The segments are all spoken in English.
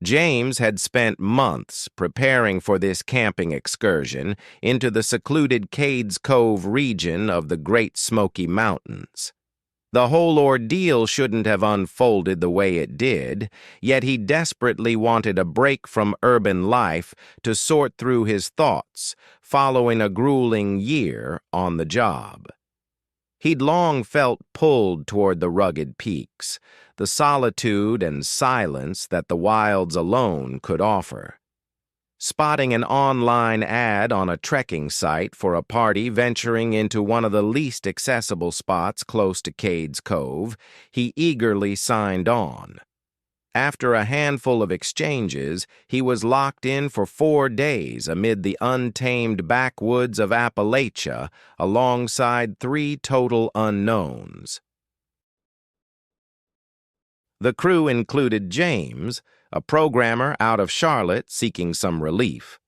James had spent months preparing for this camping excursion into the secluded Cades Cove region of the Great Smoky Mountains. The whole ordeal shouldn't have unfolded the way it did, yet he desperately wanted a break from urban life to sort through his thoughts, following a grueling year on the job. He'd long felt pulled toward the rugged peaks, the solitude and silence that the wilds alone could offer. Spotting an online ad on a trekking site for a party venturing into one of the least accessible spots close to Cades Cove, he eagerly signed on. After a handful of exchanges, he was locked in for 4 days amid the untamed backwoods of Appalachia alongside 3 total unknowns. The crew included James, a programmer out of Charlotte seeking some relief;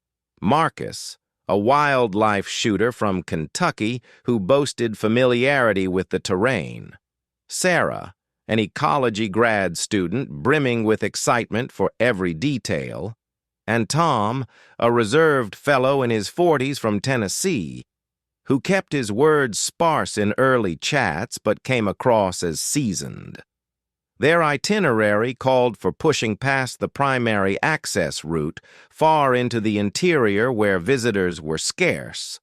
Marcus, a wildlife shooter from Kentucky who boasted familiarity with the terrain; Sarah, an ecology grad student brimming with excitement for every detail; and Tom, a reserved fellow in his 40s from Tennessee, who kept his words sparse in early chats but came across as seasoned. Their itinerary called for pushing past the primary access route far into the interior where visitors were scarce,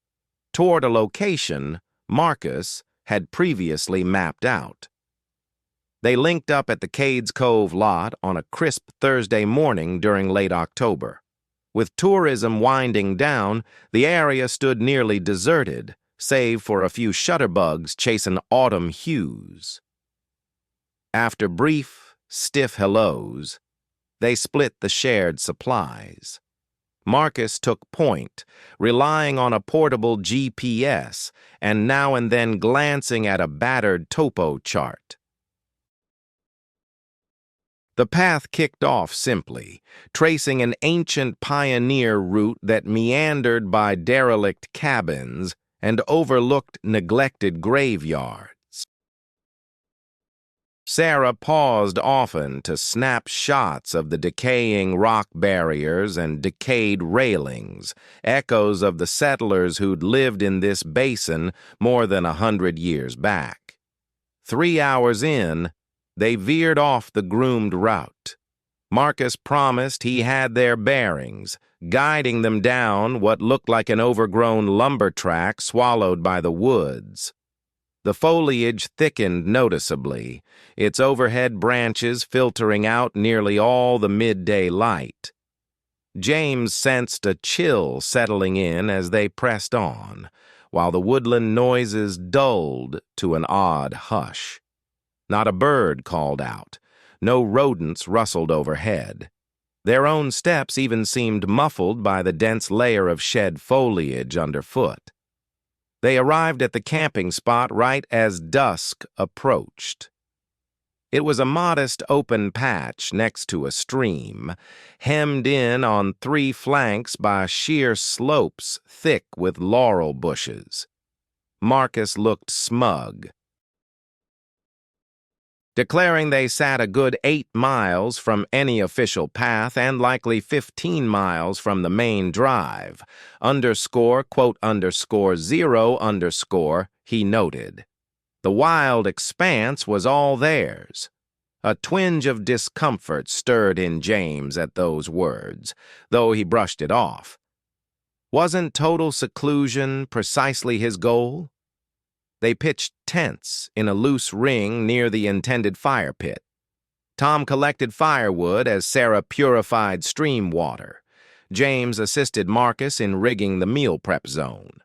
toward a location Marcus had previously mapped out. They linked up at the Cades Cove lot on a crisp Thursday morning during late October. With tourism winding down, the area stood nearly deserted, save for a few shutterbugs chasing autumn hues. After brief, stiff hellos, they split the shared supplies. Marcus took point, relying on a portable GPS and now and then glancing at a battered topo chart. The path kicked off simply, tracing an ancient pioneer route that meandered by derelict cabins and overlooked neglected graveyards. Sarah paused often to snap shots of the decaying rock barriers and decayed railings, echoes of the settlers who'd lived in this basin more than 100 years back. 3 hours in, they veered off the groomed route. Marcus promised he had their bearings, guiding them down what looked like an overgrown lumber track swallowed by the woods. The foliage thickened noticeably, its overhead branches filtering out nearly all the midday light. James sensed a chill settling in as they pressed on, while the woodland noises dulled to an odd hush. Not a bird called out. No rodents rustled overhead. Their own steps even seemed muffled by the dense layer of shed foliage underfoot. They arrived at the camping spot right as dusk approached. It was a modest open patch next to a stream, hemmed in on 3 flanks by sheer slopes thick with laurel bushes. Marcus looked smug, declaring they sat a good 8 miles from any official path and likely 15 miles from the main drive, _quote_0_, he noted. The wild expanse was all theirs. A twinge of discomfort stirred in James at those words, though he brushed it off. Wasn't total seclusion precisely his goal? They pitched tents in a loose ring near the intended fire pit. Tom collected firewood as Sarah purified stream water. James assisted Marcus in rigging the meal prep zone.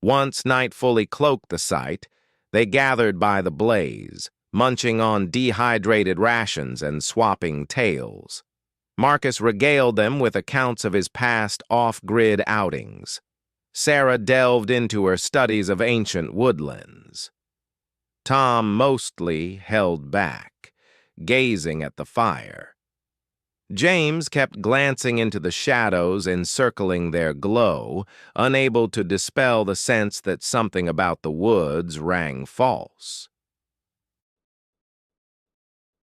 Once night fully cloaked the site, they gathered by the blaze, munching on dehydrated rations and swapping tales. Marcus regaled them with accounts of his past off-grid outings. Sarah delved into her studies of ancient woodlands. Tom mostly held back, gazing at the fire. James kept glancing into the shadows encircling their glow, unable to dispel the sense that something about the woods rang false.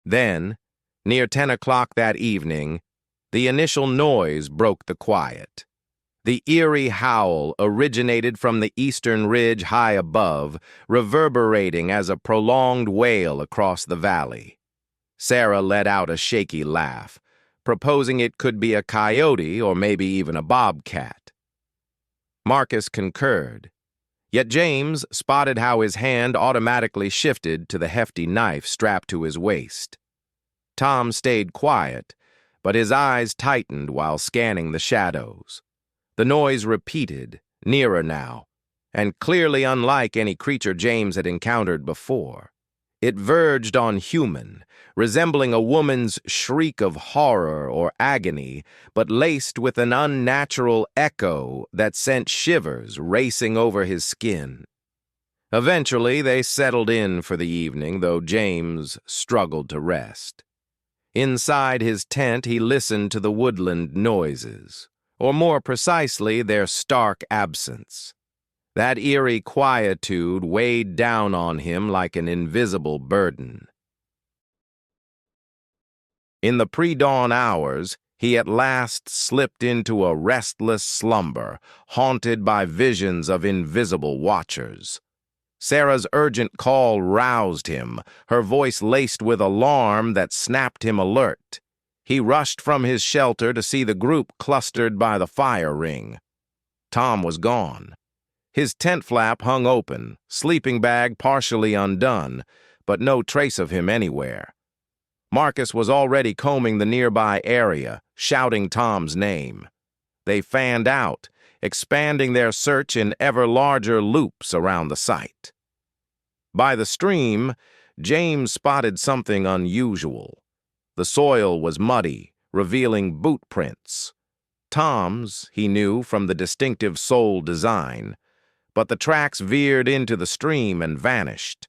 Then, near 10 o'clock that evening, The initial noise broke the quiet. The eerie howl originated from the eastern ridge high above, reverberating as a prolonged wail across the valley. Sarah let out a shaky laugh, proposing it could be a coyote or maybe even a bobcat. Marcus concurred, yet James spotted how his hand automatically shifted to the hefty knife strapped to his waist. Tom stayed quiet, but his eyes tightened while scanning the shadows. The noise repeated, nearer now, and clearly unlike any creature James had encountered before. It verged on human, resembling a woman's shriek of horror or agony, but laced with an unnatural echo that sent shivers racing over his skin. Eventually, they settled in for the evening, though James struggled to rest. Inside his tent, he listened to the woodland noises, or more precisely, their stark absence. That eerie quietude weighed down on him like an invisible burden. In the pre-dawn hours, he at last slipped into a restless slumber, haunted by visions of invisible watchers. Sarah's urgent call roused him, her voice laced with alarm that snapped him alert. He rushed from his shelter to see the group clustered by the fire ring. Tom was gone. His tent flap hung open, sleeping bag partially undone, but no trace of him anywhere. Marcus was already combing the nearby area, shouting Tom's name. They fanned out, expanding their search in ever larger loops around the site. By the stream, James spotted something unusual. The soil was muddy, revealing boot prints. Tom's, he knew from the distinctive sole design, but the tracks veered into the stream and vanished.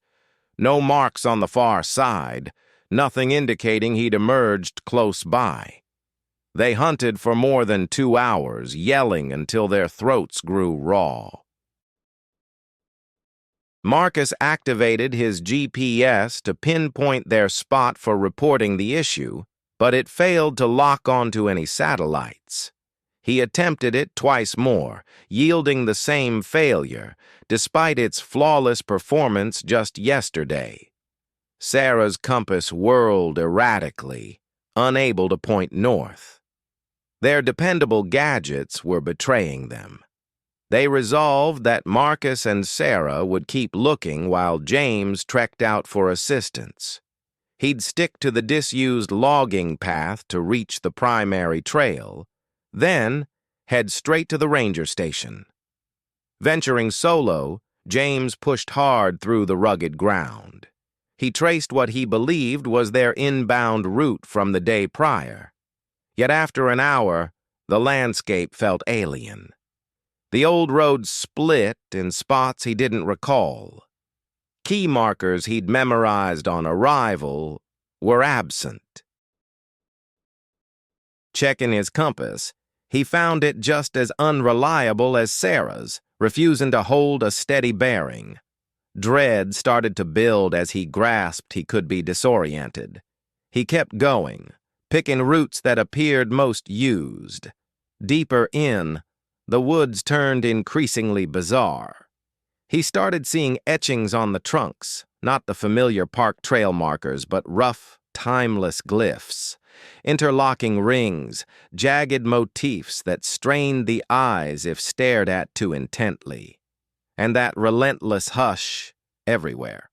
No marks on the far side, nothing indicating he'd emerged close by. They hunted for more than 2 hours, yelling until their throats grew raw. Marcus activated his GPS to pinpoint their spot for reporting the issue, but it failed to lock onto any satellites. He attempted it twice more, yielding the same failure, despite its flawless performance just yesterday. Sarah's compass whirled erratically, unable to point north. Their dependable gadgets were betraying them. They resolved that Marcus and Sarah would keep looking while James trekked out for assistance. He'd stick to the disused logging path to reach the primary trail, then head straight to the ranger station. Venturing solo, James pushed hard through the rugged ground. He traced what he believed was their inbound route from the day prior. Yet after an hour, the landscape felt alien. The old road split in spots he didn't recall. Key markers he'd memorized on arrival were absent. Checking his compass, he found it just as unreliable as Sarah's, refusing to hold a steady bearing. Dread started to build as he grasped he could be disoriented. He kept going, picking routes that appeared most used. Deeper in, the woods turned increasingly bizarre. He started seeing etchings on the trunks, not the familiar park trail markers, but rough, timeless glyphs. Interlocking rings, jagged motifs that strained the eyes if stared at too intently. And that relentless hush everywhere.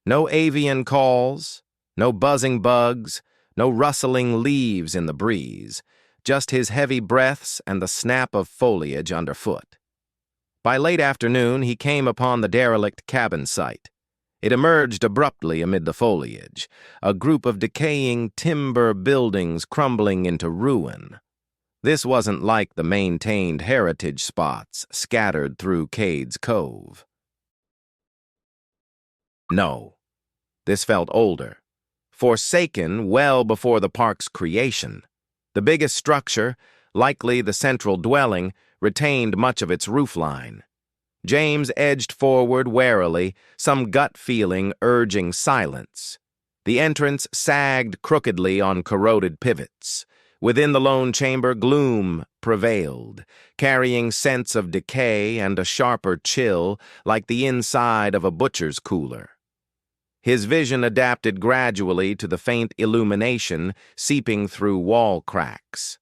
No avian calls, no buzzing bugs, no rustling leaves in the breeze, just his heavy breaths and the snap of foliage underfoot. By late afternoon, he came upon the derelict cabin site. It emerged abruptly amid the foliage, a group of decaying timber buildings crumbling into ruin. This wasn't like the maintained heritage spots scattered through Cade's Cove. No, this felt older, forsaken well before the park's creation. The biggest structure, likely the central dwelling, retained much of its roofline. James edged forward warily, some gut feeling urging silence. The entrance sagged crookedly on corroded pivots, Within the lone chamber, gloom prevailed, carrying scents of decay and a sharper chill like the inside of a butcher's cooler. His vision adapted gradually to the faint illumination seeping through wall cracks.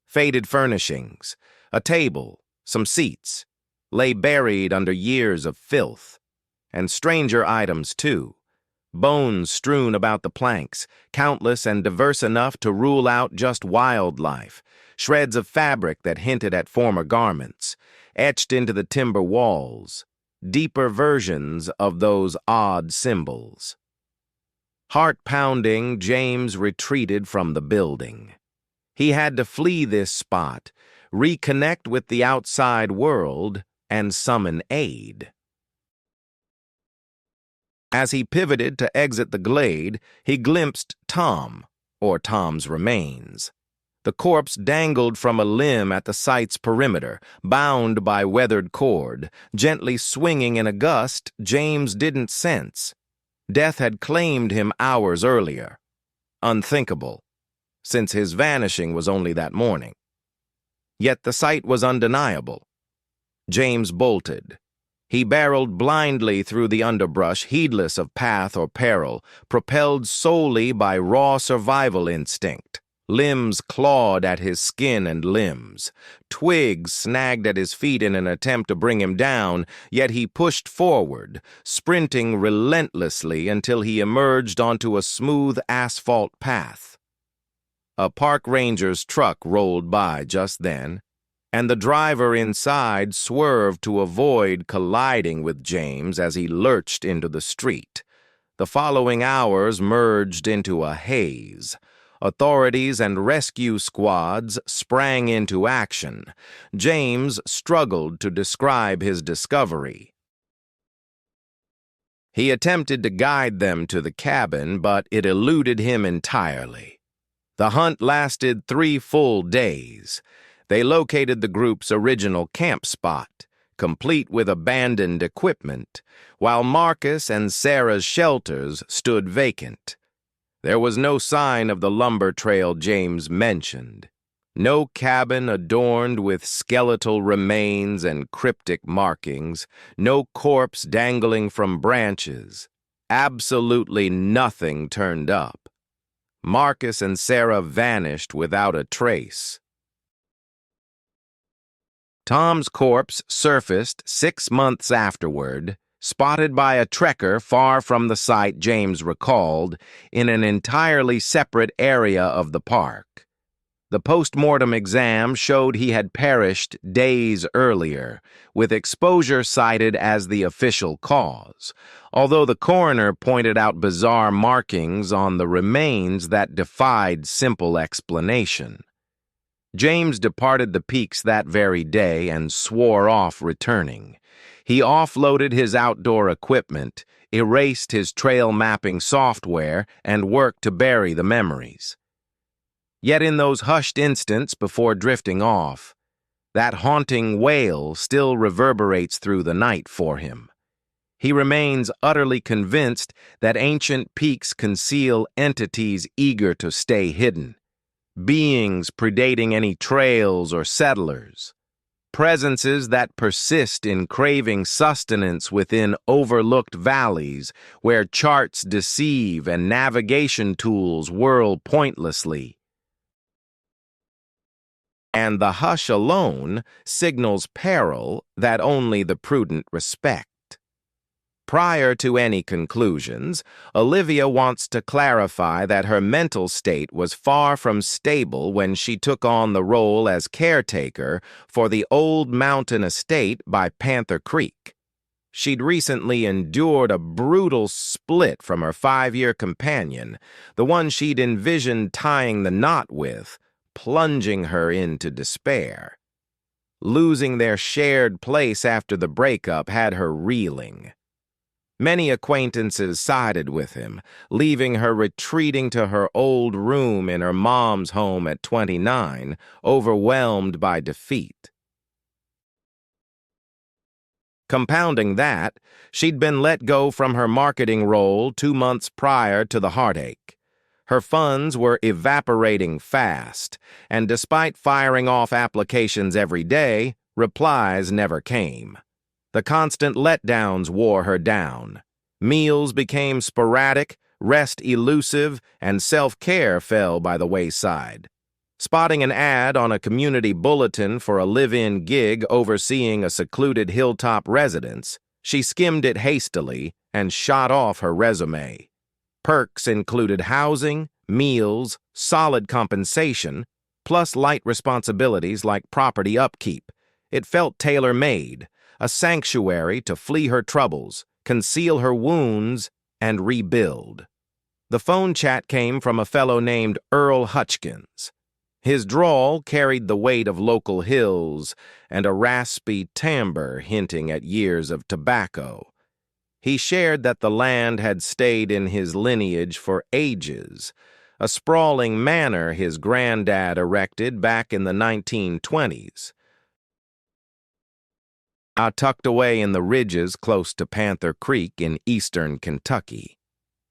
Faded furnishings, a table, some seats, lay buried under years of filth, and stranger items too. Bones strewn about the planks, countless and diverse enough to rule out just wildlife, shreds of fabric that hinted at former garments, etched into the timber walls, deeper versions of those odd symbols. Heart-pounding, James retreated from the building. He had to flee this spot, reconnect with the outside world, and summon aid. As he pivoted to exit the glade, he glimpsed Tom, or Tom's remains. The corpse dangled from a limb at the site's perimeter, bound by weathered cord, gently swinging in a gust James didn't sense. Death had claimed him hours earlier. Unthinkable, since his vanishing was only that morning. Yet the sight was undeniable. James bolted. He barreled blindly through the underbrush, heedless of path or peril, propelled solely by raw survival instinct. Limbs clawed at his skin and limbs. Twigs snagged at his feet in an attempt to bring him down, yet he pushed forward, sprinting relentlessly until he emerged onto a smooth asphalt path. A park ranger's truck rolled by just then, and the driver inside swerved to avoid colliding with James as he lurched into the street. The following hours merged into a haze. Authorities and rescue squads sprang into action. James struggled to describe his discovery. He attempted to guide them to the cabin, but it eluded him entirely. The hunt lasted 3 full days. They located the group's original camp spot, complete with abandoned equipment, while Marcus and Sarah's shelters stood vacant. There was no sign of the lumber trail James mentioned. No cabin adorned with skeletal remains and cryptic markings, no corpse dangling from branches. Absolutely nothing turned up. Marcus and Sarah vanished without a trace. Tom's corpse surfaced 6 months afterward, spotted by a trekker far from the site James recalled, in an entirely separate area of the park. The post-mortem exam showed he had perished days earlier, with exposure cited as the official cause, although the coroner pointed out bizarre markings on the remains that defied simple explanation. James departed the peaks that very day and swore off returning. He offloaded his outdoor equipment, erased his trail mapping software, and worked to bury the memories. Yet in those hushed instants before drifting off, that haunting wail still reverberates through the night for him. He remains utterly convinced that ancient peaks conceal entities eager to stay hidden. Beings predating any trails or settlers, presences that persist in craving sustenance within overlooked valleys where charts deceive and navigation tools whirl pointlessly. And the hush alone signals peril that only the prudent respect. Prior to any conclusions, Olivia wants to clarify that her mental state was far from stable when she took on the role as caretaker for the old mountain estate by Panther Creek. She'd recently endured a brutal split from her 5-year companion, the one she'd envisioned tying the knot with, plunging her into despair. Losing their shared place after the breakup had her reeling. Many acquaintances sided with him, leaving her retreating to her old room in her mom's home at 29, overwhelmed by defeat. Compounding that, she'd been let go from her marketing role 2 months prior to the heartache. Her funds were evaporating fast, and despite firing off applications every day, replies never came. The constant letdowns wore her down. Meals became sporadic, rest elusive, and self-care fell by the wayside. Spotting an ad on a community bulletin for a live-in gig overseeing a secluded hilltop residence, she skimmed it hastily and shot off her resume. Perks included housing, meals, solid compensation, plus light responsibilities like property upkeep. It felt tailor-made, a sanctuary to flee her troubles, conceal her wounds, and rebuild. The phone chat came from a fellow named Earl Hutchkins. His drawl carried the weight of local hills and a raspy timbre hinting at years of tobacco. He shared that the land had stayed in his lineage for ages, a sprawling manor his granddad erected back in the 1920s. Tucked away in the ridges close to Panther Creek in eastern Kentucky.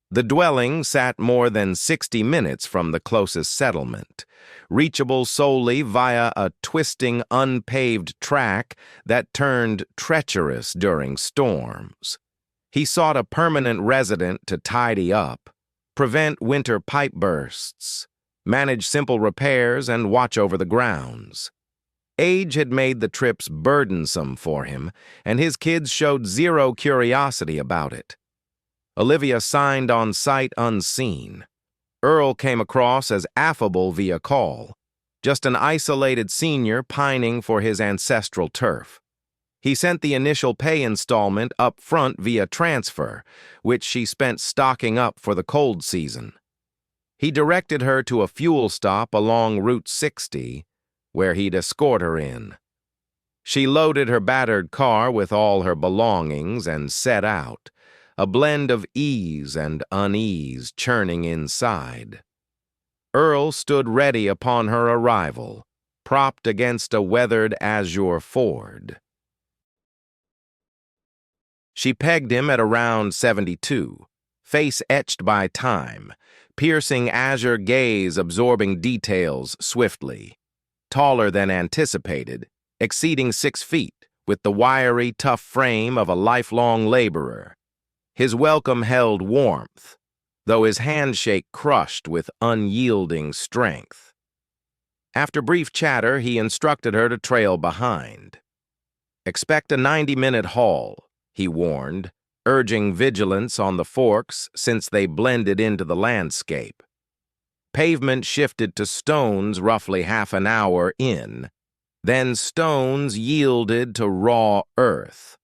The dwelling sat more than 60 minutes from the closest settlement, reachable solely via a twisting, unpaved track that turned treacherous during storms. He sought a permanent resident to tidy up, prevent winter pipe bursts, manage simple repairs, and watch over the grounds. Age had made the trips burdensome for him, and his kids showed zero curiosity about it. Olivia signed on sight unseen. Earl came across as affable via call, just an isolated senior pining for his ancestral turf. He sent the initial pay installment up front via transfer, which she spent stocking up for the cold season. He directed her to a fuel stop along Route 60, where he'd escort her in. She loaded her battered car with all her belongings and set out, a blend of ease and unease churning inside. Earl stood ready upon her arrival, propped against a weathered azure Ford. She pegged him at around 72, face etched by time, piercing azure gaze absorbing details swiftly. Taller than anticipated, exceeding 6 feet, with the wiry, tough frame of a lifelong laborer. His welcome held warmth, though his handshake crushed with unyielding strength. After brief chatter, he instructed her to trail behind. "Expect a 90-minute haul," he warned, urging vigilance on the forks since they blended into the landscape. Pavement shifted to stones roughly half an hour in, then stones yielded to raw earth.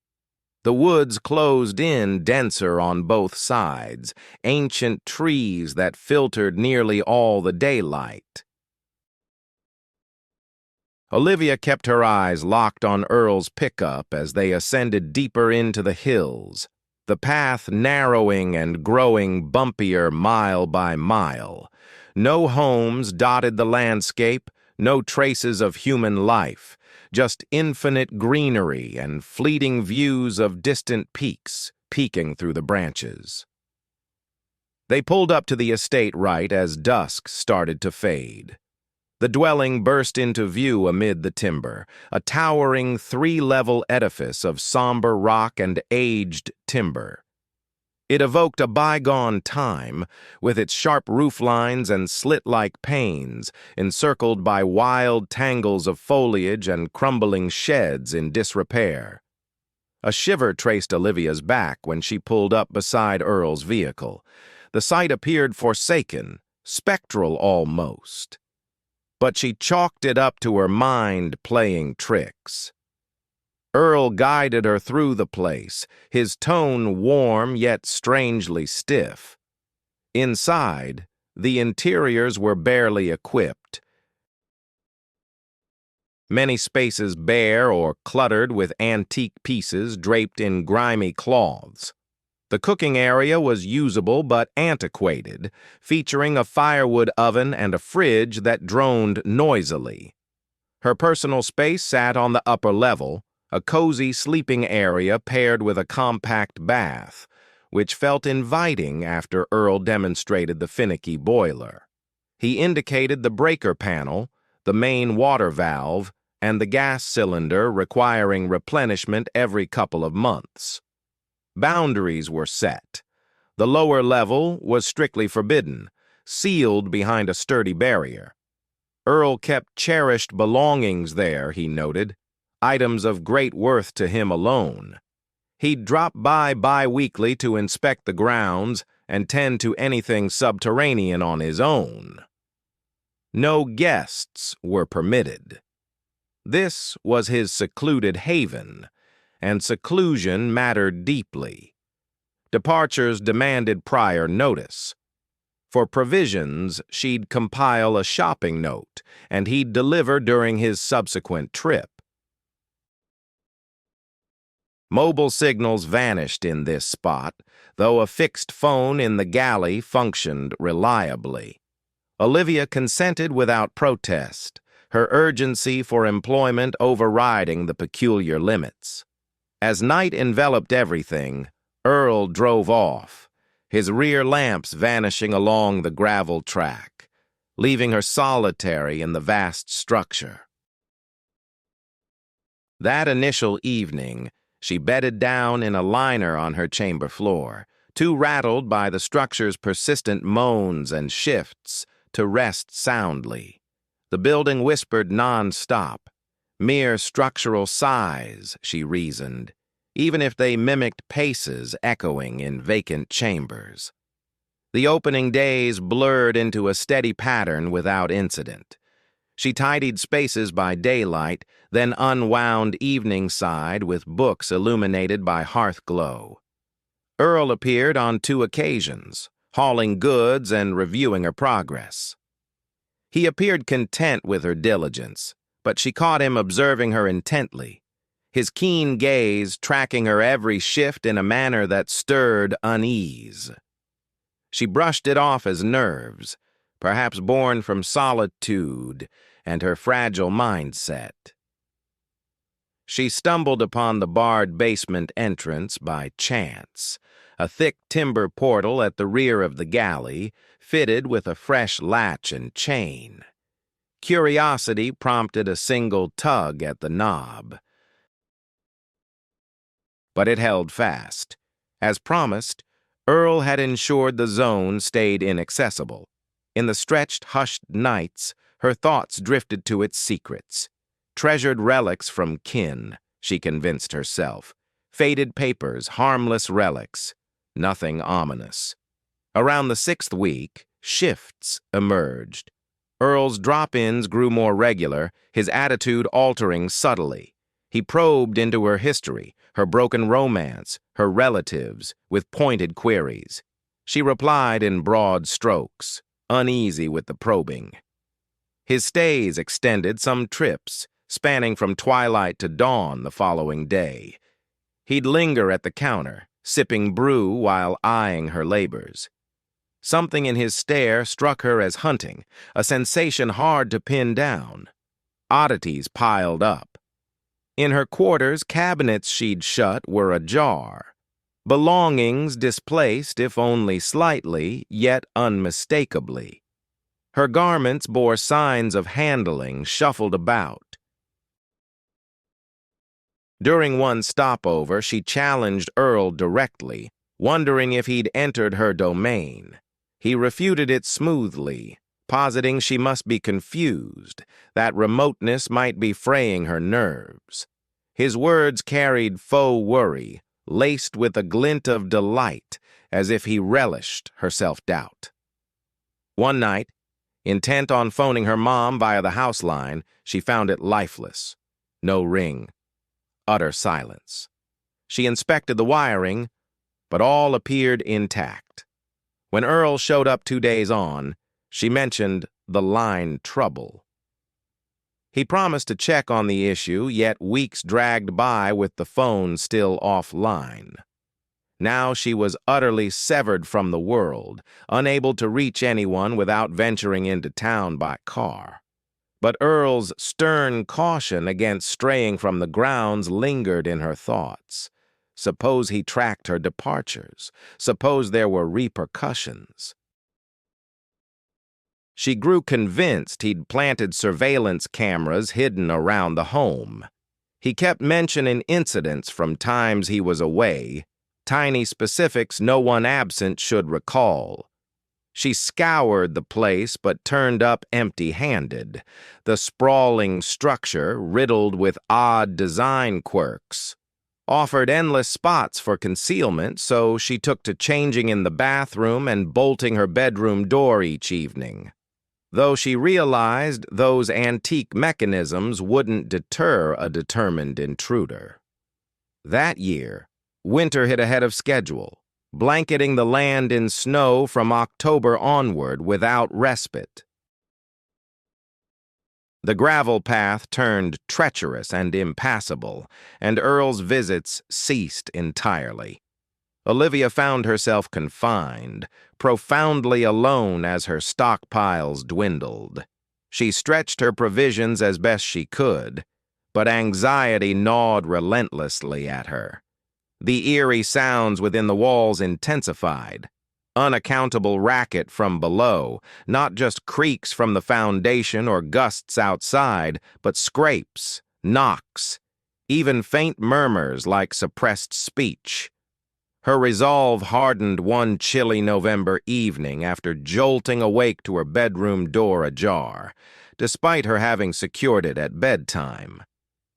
The woods closed in denser on both sides, ancient trees that filtered nearly all the daylight. Olivia kept her eyes locked on Earl's pickup as they ascended deeper into the hills, the path narrowing and growing bumpier mile by mile. No homes dotted the landscape, no traces of human life, just infinite greenery and fleeting views of distant peaks peeking through the branches. They pulled up to the estate right as dusk started to fade. The dwelling burst into view amid the timber, a towering 3-level edifice of somber rock and aged timber. It evoked a bygone time, with its sharp roof lines and slit-like panes, encircled by wild tangles of foliage and crumbling sheds in disrepair. A shiver traced Olivia's back when she pulled up beside Earl's vehicle. The site appeared forsaken, spectral almost. But she chalked it up to her mind playing tricks. Earl guided her through the place, his tone warm yet strangely stiff. Inside, the interiors were barely equipped. Many spaces bare or cluttered with antique pieces draped in grimy cloths. The cooking area was usable but antiquated, featuring a firewood oven and a fridge that droned noisily. Her personal space sat on the upper level, a cozy sleeping area paired with a compact bath, which felt inviting after Earl demonstrated the finicky boiler. He indicated the breaker panel, the main water valve, and the gas cylinder requiring replenishment every couple of months. Boundaries were set. The lower level was strictly forbidden, sealed behind a sturdy barrier. Earl kept cherished belongings there, he noted, items of great worth to him alone. He'd drop by bi-weekly to inspect the grounds and tend to anything subterranean on his own. No guests were permitted. This was his secluded haven, and seclusion mattered deeply. Departures demanded prior notice. For provisions, she'd compile a shopping note, and he'd deliver during his subsequent trip. Mobile signals vanished in this spot, though a fixed phone in the galley functioned reliably. Olivia consented without protest, her urgency for employment overriding the peculiar limits. As night enveloped everything, Earl drove off, his rear lamps vanishing along the gravel track, leaving her solitary in the vast structure. That initial evening, she bedded down in a liner on her chamber floor, too rattled by the structure's persistent moans and shifts to rest soundly. The building whispered non-stop. Mere structural sighs, she reasoned, even if they mimicked paces echoing in vacant chambers. The opening days blurred into a steady pattern without incident. She tidied spaces by daylight, then unwound evening side with books illuminated by hearth glow. Earl appeared on 2 occasions, hauling goods and reviewing her progress. He appeared content with her diligence, but she caught him observing her intently, his keen gaze tracking her every shift in a manner that stirred unease. She brushed it off as nerves, perhaps born from solitude and her fragile mindset. She stumbled upon the barred basement entrance by chance, a thick timber portal at the rear of the galley, fitted with a fresh latch and chain. Curiosity prompted a single tug at the knob, but it held fast. As promised, Earl had ensured the zone stayed inaccessible. In the stretched, hushed nights, her thoughts drifted to its secrets. Treasured relics from kin, she convinced herself. Faded papers, harmless relics, nothing ominous. Around the 6th week, shifts emerged. Earl's drop-ins grew more regular, his attitude altering subtly. He probed into her history, her broken romance, her relatives, with pointed queries. She replied in broad strokes, uneasy with the probing. His stays extended some trips, spanning from twilight to dawn the following day. He'd linger at the counter, sipping brew while eyeing her labors. Something in his stare struck her as hunting, a sensation hard to pin down. Oddities piled up. In her quarters, cabinets she'd shut were ajar. Belongings displaced, if only slightly, yet unmistakably. Her garments bore signs of handling shuffled about. During one stopover, she challenged Earl directly, wondering if he'd entered her domain. He refuted it smoothly, positing she must be confused, that remoteness might be fraying her nerves. His words carried faux worry, laced with a glint of delight, as if he relished her self-doubt. One night, intent on phoning her mom via the house line, she found it lifeless. No ring. Utter silence. She inspected the wiring, but all appeared intact. When Earl showed up 2 days on, she mentioned the line trouble. He promised to check on the issue, yet weeks dragged by with the phone still offline. Now she was utterly severed from the world, unable to reach anyone without venturing into town by car. But Earl's stern caution against straying from the grounds lingered in her thoughts. Suppose he tracked her departures. Suppose there were repercussions. She grew convinced he'd planted surveillance cameras hidden around the home. He kept mentioning incidents from times he was away, tiny specifics no one absent should recall. She scoured the place but turned up empty-handed, the sprawling structure riddled with odd design quirks. Offered endless spots for concealment, so she took to changing in the bathroom and bolting her bedroom door each evening. Though she realized those antique mechanisms wouldn't deter a determined intruder. That year, winter hit ahead of schedule, blanketing the land in snow from October onward without respite. The gravel path turned treacherous and impassable, and Earl's visits ceased entirely. Olivia found herself confined, profoundly alone as her stockpiles dwindled. She stretched her provisions as best she could, but anxiety gnawed relentlessly at her. The eerie sounds within the walls intensified. Unaccountable racket from below, not just creaks from the foundation or gusts outside, but scrapes, knocks, even faint murmurs like suppressed speech. Her resolve hardened one chilly November evening after jolting awake to her bedroom door ajar, despite her having secured it at bedtime.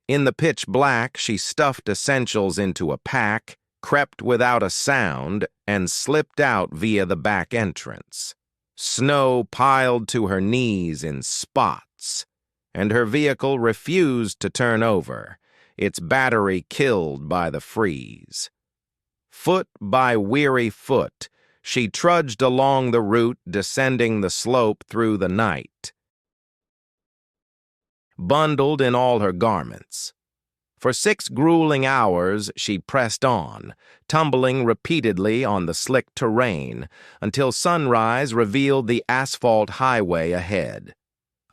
In the pitch black, she stuffed essentials into a pack, crept without a sound, and slipped out via the back entrance. Snow piled to her knees in spots, and her vehicle refused to turn over, its battery killed by the freeze. Foot by weary foot, she trudged along the route, descending the slope through the night, bundled in all her garments. For 6 grueling hours, she pressed on, tumbling repeatedly on the slick terrain, until sunrise revealed the asphalt highway ahead.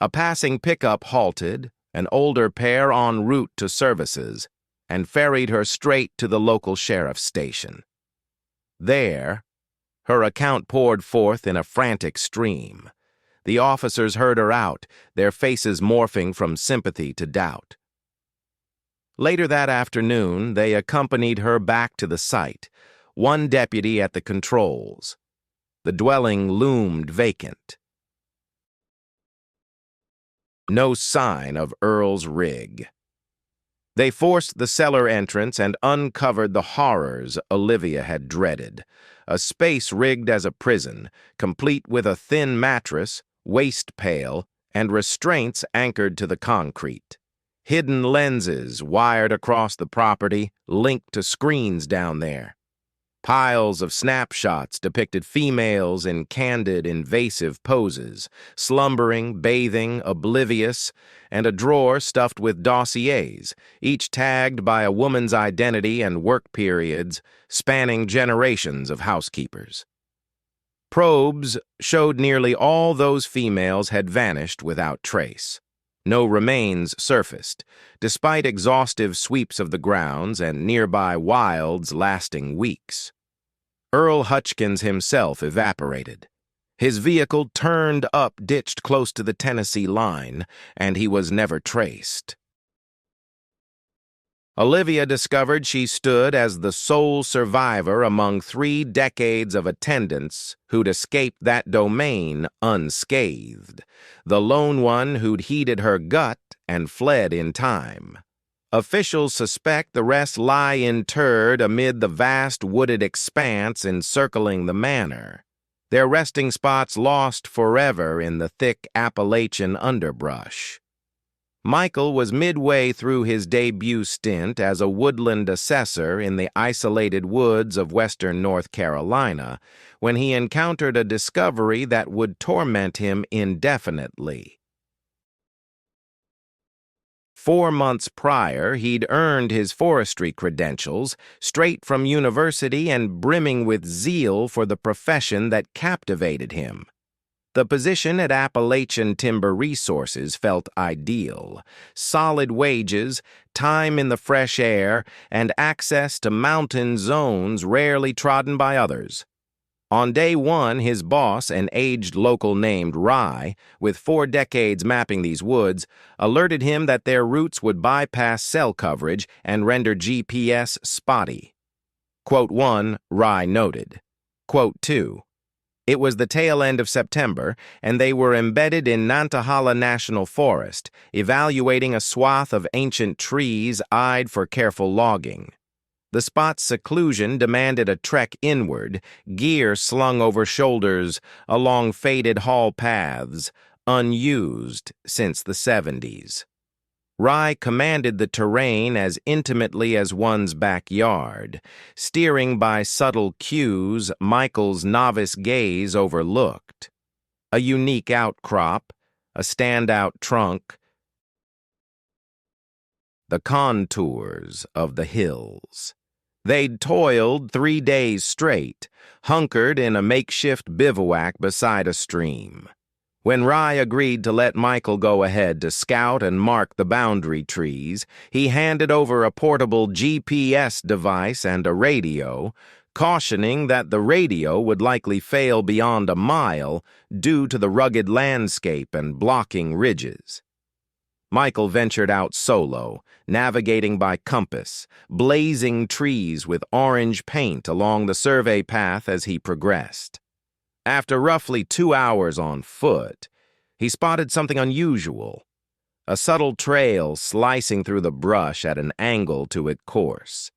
A passing pickup halted, an older pair en route to services, and ferried her straight to the local sheriff's station. There, her account poured forth in a frantic stream. The officers heard her out, their faces morphing from sympathy to doubt. Later that afternoon, they accompanied her back to the site, one deputy at the controls. The dwelling loomed vacant. No sign of Earl's rig. They forced the cellar entrance and uncovered the horrors Olivia had dreaded. A space rigged as a prison, complete with a thin mattress, waste pail, and restraints anchored to the concrete. Hidden lenses wired across the property, linked to screens down there. Piles of snapshots depicted females in candid, invasive poses, slumbering, bathing, oblivious, and a drawer stuffed with dossiers, each tagged by a woman's identity and work periods, spanning generations of housekeepers. Probes showed nearly all those females had vanished without trace. No remains surfaced, despite exhaustive sweeps of the grounds and nearby wilds lasting weeks. Earl Hutchkins himself evaporated. His vehicle turned up ditched close to the Tennessee line, and he was never traced. Olivia discovered she stood as the sole survivor among 3 decades of attendants who'd escaped that domain unscathed, the lone one who'd heeded her gut and fled in time. Officials suspect the rest lie interred amid the vast wooded expanse encircling the manor, their resting spots lost forever in the thick Appalachian underbrush. Michael was midway through his debut stint as a woodland assessor in the isolated woods of western North Carolina when he encountered a discovery that would torment him indefinitely. 4 months prior, he'd earned his forestry credentials, straight from university and brimming with zeal for the profession that captivated him. The position at Appalachian Timber Resources felt ideal. Solid wages, time in the fresh air, and access to mountain zones rarely trodden by others. On day one, his boss, an aged local named Rye, with 4 decades mapping these woods, alerted him that their routes would bypass cell coverage and render GPS spotty. Quote 1, Rye noted. Quote 2, it was the tail end of September, and they were embedded in Nantahala National Forest, evaluating a swath of ancient trees eyed for careful logging. The spot's seclusion demanded a trek inward, gear slung over shoulders along faded haul paths, unused since the 70s. Rye commanded the terrain as intimately as one's backyard, steering by subtle cues Michael's novice gaze overlooked. A unique outcrop, a standout trunk, the contours of the hills. They'd toiled 3 days straight, hunkered in a makeshift bivouac beside a stream. When Rye agreed to let Michael go ahead to scout and mark the boundary trees, he handed over a portable GPS device and a radio, cautioning that the radio would likely fail beyond a mile due to the rugged landscape and blocking ridges. Michael ventured out solo, navigating by compass, blazing trees with orange paint along the survey path as he progressed. After roughly 2 hours on foot, he spotted something unusual, a subtle trail slicing through the brush at an angle to its course.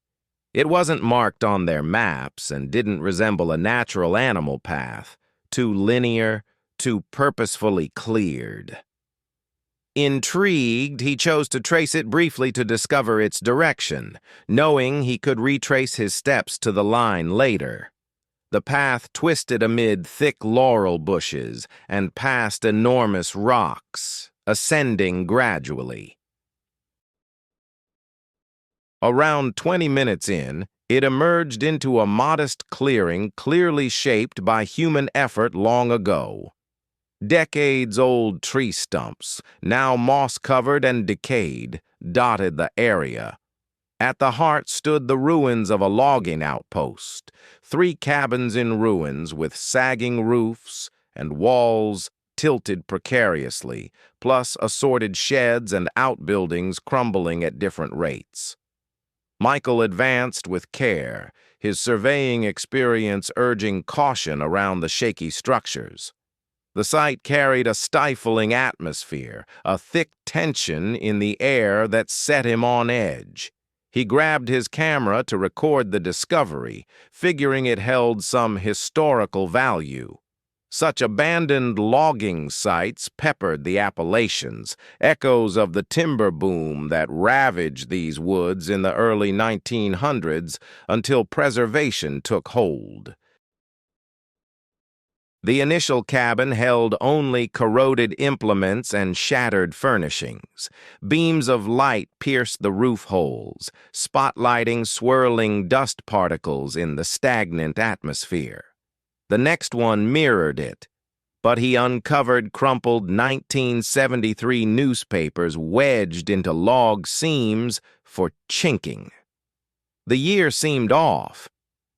It wasn't marked on their maps and didn't resemble a natural animal path, too linear, too purposefully cleared. Intrigued, he chose to trace it briefly to discover its direction, knowing he could retrace his steps to the line later. The path twisted amid thick laurel bushes and past enormous rocks, ascending gradually. Around 20 minutes in, it emerged into a modest clearing clearly shaped by human effort long ago. Decades-old tree stumps, now moss-covered and decayed, dotted the area. At the heart stood the ruins of a logging outpost, 3 cabins in ruins with sagging roofs and walls tilted precariously, plus assorted sheds and outbuildings crumbling at different rates. Michael advanced with care, his surveying experience urging caution around the shaky structures. The site carried a stifling atmosphere, a thick tension in the air that set him on edge. He grabbed his camera to record the discovery, figuring it held some historical value. Such abandoned logging sites peppered the Appalachians, echoes of the timber boom that ravaged these woods in the early 1900s until preservation took hold. The initial cabin held only corroded implements and shattered furnishings. Beams of light pierced the roof holes, spotlighting swirling dust particles in the stagnant atmosphere. The next one mirrored it, but he uncovered crumpled 1973 newspapers wedged into log seams for chinking. The year seemed off.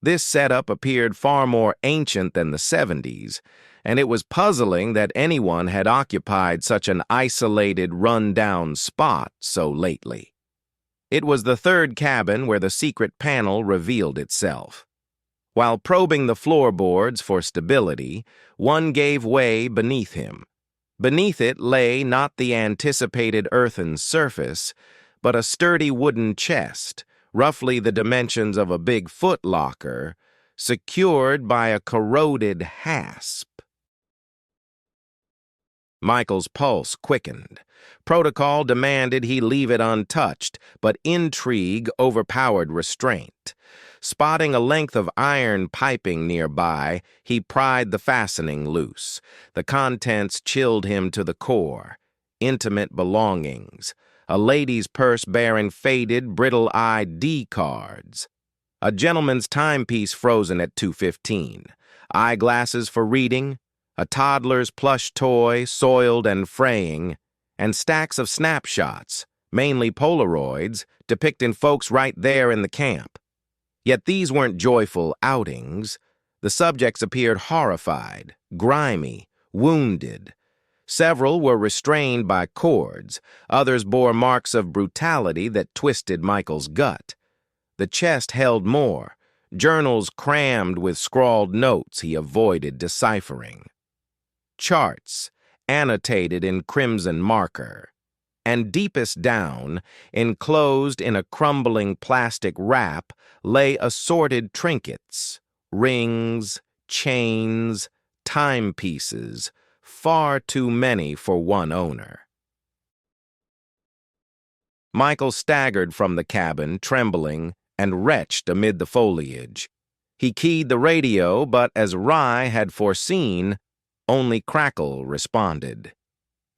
This setup appeared far more ancient than the 70s, and it was puzzling that anyone had occupied such an isolated, run-down spot so lately. It was the 3rd cabin where the secret panel revealed itself. While probing the floorboards for stability, one gave way beneath him. Beneath it lay not the anticipated earthen surface, but a sturdy wooden chest, roughly the dimensions of a big footlocker, secured by a corroded hasp. Michael's pulse quickened. Protocol demanded he leave it untouched, but intrigue overpowered restraint. Spotting a length of iron piping nearby, he pried the fastening loose. The contents chilled him to the core. Intimate belongings. A lady's purse bearing faded, brittle ID cards. A gentleman's timepiece frozen at 2:15. Eyeglasses for reading. a toddler's plush toy soiled and fraying, and stacks of snapshots, mainly Polaroids, depicting folks right there in the camp. Yet these weren't joyful outings. The subjects appeared horrified, grimy, wounded. Several were restrained by cords. Others bore marks of brutality that twisted Michael's gut. The chest held more, journals crammed with scrawled notes he avoided deciphering. Charts, annotated in crimson marker. And deepest down, enclosed in a crumbling plastic wrap, lay assorted trinkets, rings, chains, timepieces, far too many for one owner. Michael staggered from the cabin, trembling, and retched amid the foliage. He keyed the radio, but as Rye had foreseen, only crackle responded.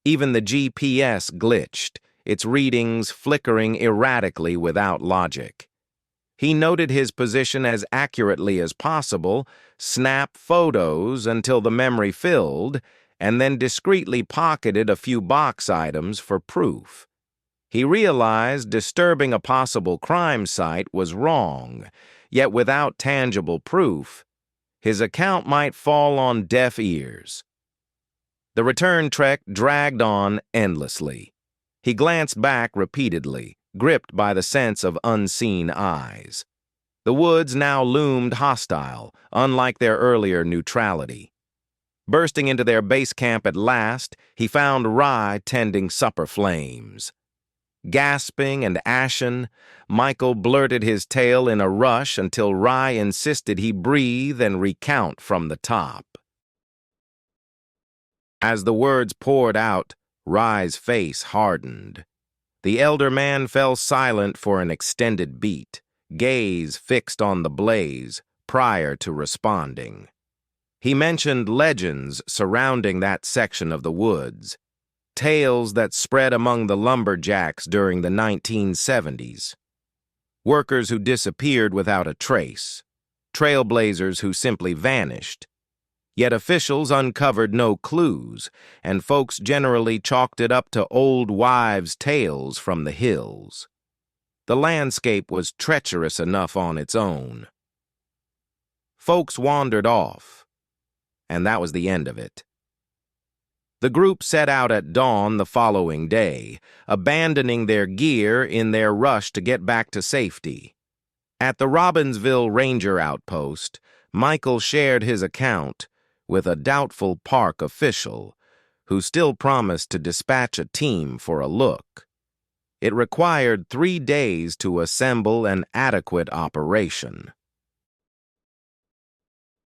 Even the GPS glitched, its readings flickering erratically without logic. He noted his position as accurately as possible, snapped photos until the memory filled, and then discreetly pocketed a few box items for proof. He realized disturbing a possible crime site was wrong, yet without tangible proof, his account might fall on deaf ears. The return trek dragged on endlessly. He glanced back repeatedly, gripped by the sense of unseen eyes. The woods now loomed hostile, unlike their earlier neutrality. Bursting into their base camp at last, he found Rye tending supper flames. Gasping and ashen, Michael blurted his tale in a rush until Rye insisted he breathe and recount from the top. As the words poured out, Rye's face hardened. The elder man fell silent for an extended beat, gaze fixed on the blaze, prior to responding. He mentioned legends surrounding that section of the woods, tales that spread among the lumberjacks during the 1970s. Workers who disappeared without a trace, trailblazers who simply vanished. Yet officials uncovered no clues, and folks generally chalked it up to old wives' tales from the hills. The landscape was treacherous enough on its own. Folks wandered off, and that was the end of it. The group set out at dawn the following day, abandoning their gear in their rush to get back to safety. At the Robbinsville Ranger outpost, Michael shared his account with a doubtful park official who still promised to dispatch a team for a look. It required 3 days to assemble an adequate operation.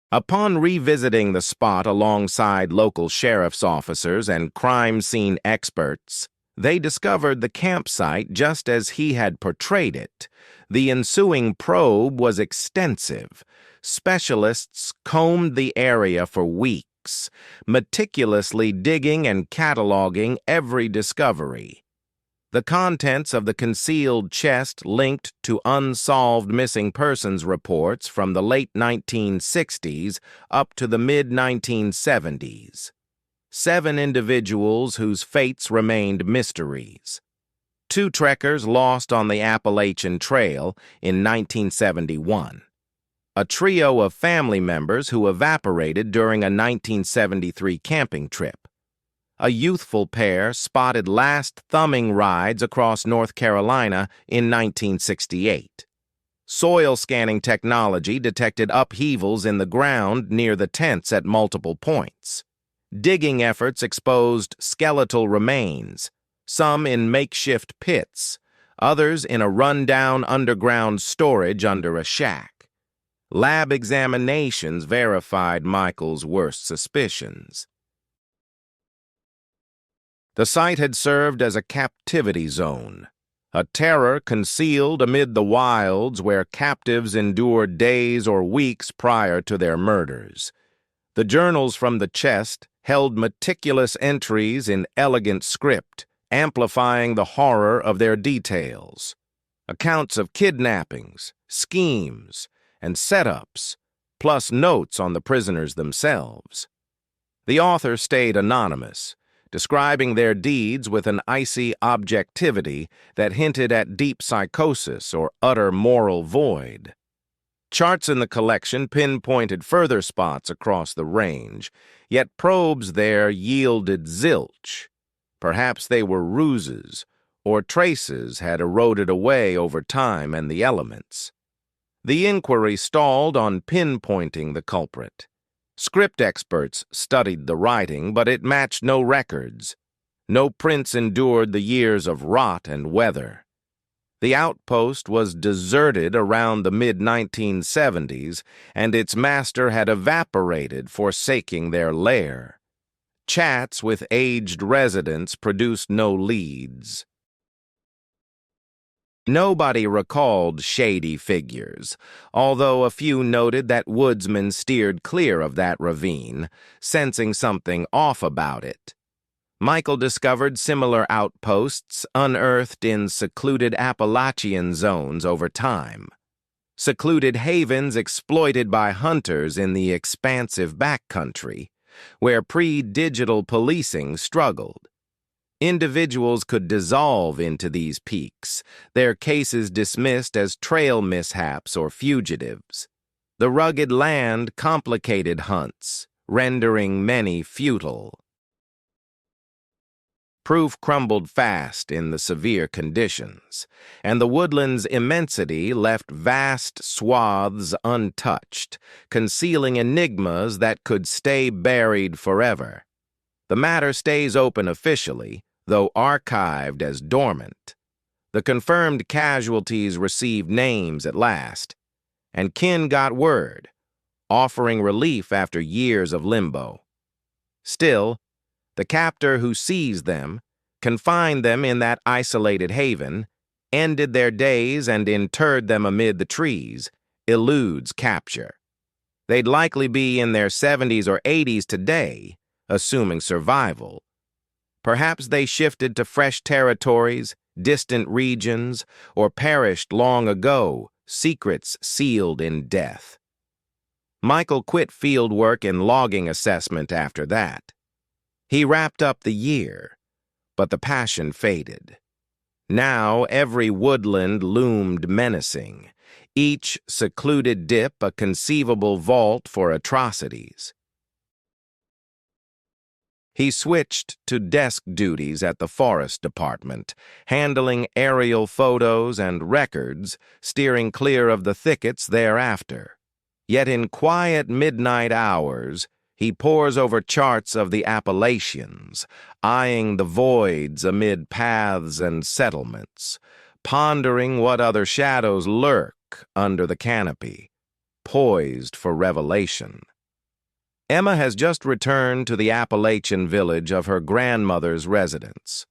Upon revisiting the spot alongside local sheriff's officers and crime scene experts, they discovered the campsite just as he had portrayed it. The ensuing probe was extensive. Specialists combed the area for weeks, meticulously digging and cataloging every discovery. The contents of the concealed chest linked to unsolved missing persons reports from the late 1960s up to the mid-1970s. 7 individuals whose fates remained mysteries. 2 trekkers lost on the Appalachian Trail in 1971. A trio of family members who evaporated during a 1973 camping trip. A youthful pair spotted last thumbing rides across North Carolina in 1968. Soil scanning technology detected upheavals in the ground near the tents at multiple points. Digging efforts exposed skeletal remains, some in makeshift pits, others in a rundown underground storage under a shack. Lab examinations verified Michael's worst suspicions. The site had served as a captivity zone, a terror concealed amid the wilds where captives endured days or weeks prior to their murders. The journals from the chest held meticulous entries in elegant script, amplifying the horror of their details. Accounts of kidnappings, schemes, and setups, plus notes on the prisoners themselves. The author stayed anonymous, describing their deeds with an icy objectivity that hinted at deep psychosis or utter moral void. Charts in the collection pinpointed further spots across the range, yet probes there yielded zilch. Perhaps they were ruses, or traces had eroded away over time and the elements. The inquiry stalled on pinpointing the culprit. Script experts studied the writing, but it matched no records. No prints endured the years of rot and weather. The outpost was deserted around the mid-1970s, and its master had evaporated, forsaking their lair. Chats with aged residents produced no leads. Nobody recalled shady figures, although a few noted that woodsmen steered clear of that ravine, sensing something off about it. Michael discovered similar outposts unearthed in secluded Appalachian zones over time. Secluded havens exploited by hunters in the expansive backcountry, where pre-digital policing struggled. Individuals could dissolve into these peaks, their cases dismissed as trail mishaps or fugitives. The rugged land complicated hunts, rendering many futile. Proof crumbled fast in the severe conditions, and the woodland's immensity left vast swaths untouched, concealing enigmas that could stay buried forever. The matter stays open officially, though archived as dormant. The confirmed casualties received names at last, and kin got word, offering relief after years of limbo. Still, the captor who seized them, confined them in that isolated haven, ended their days and interred them amid the trees, eludes capture. They'd likely be in their 70s or 80s today, assuming survival. Perhaps they shifted to fresh territories, distant regions, or perished long ago, secrets sealed in death. Michael quit field work and logging assessment after that. He wrapped up the year, but the passion faded. Now every woodland loomed menacing, each secluded dip a conceivable vault for atrocities. He switched to desk duties at the Forest Department, handling aerial photos and records, steering clear of the thickets thereafter. Yet in quiet midnight hours, he pores over charts of the Appalachians, eyeing the voids amid paths and settlements, pondering what other shadows lurk under the canopy, poised for revelation. Emma has just returned to the Appalachian village of her grandmother's residence.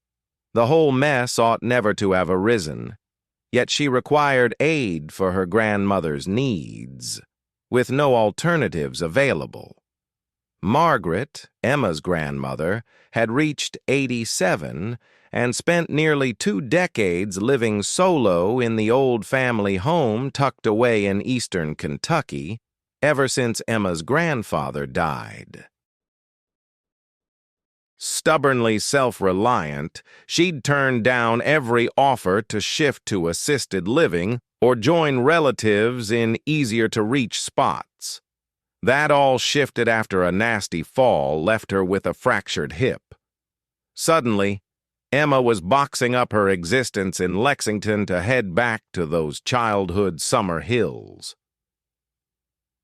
The whole mess ought never to have arisen, yet she required aid for her grandmother's needs, with no alternatives available. Margaret, Emma's grandmother, had reached 87 and spent nearly 2 decades living solo in the old family home tucked away in eastern Kentucky, ever since Emma's grandfather died. Stubbornly self-reliant, she'd turned down every offer to shift to assisted living or join relatives in easier-to-reach spots. That all shifted after a nasty fall left her with a fractured hip. Suddenly, Emma was boxing up her existence in Lexington to head back to those childhood summer hills.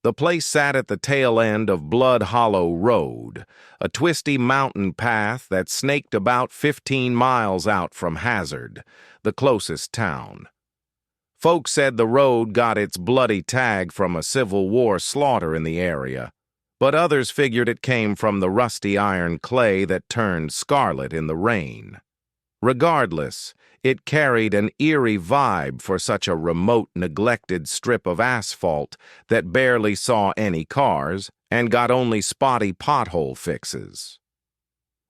The place sat at the tail end of Blood Hollow Road, a twisty mountain path that snaked about 15 miles out from Hazard, the closest town. Folks said the road got its bloody tag from a Civil War slaughter in the area, but others figured it came from the rusty iron clay that turned scarlet in the rain. Regardless, it carried an eerie vibe for such a remote, neglected strip of asphalt that barely saw any cars and got only spotty pothole fixes.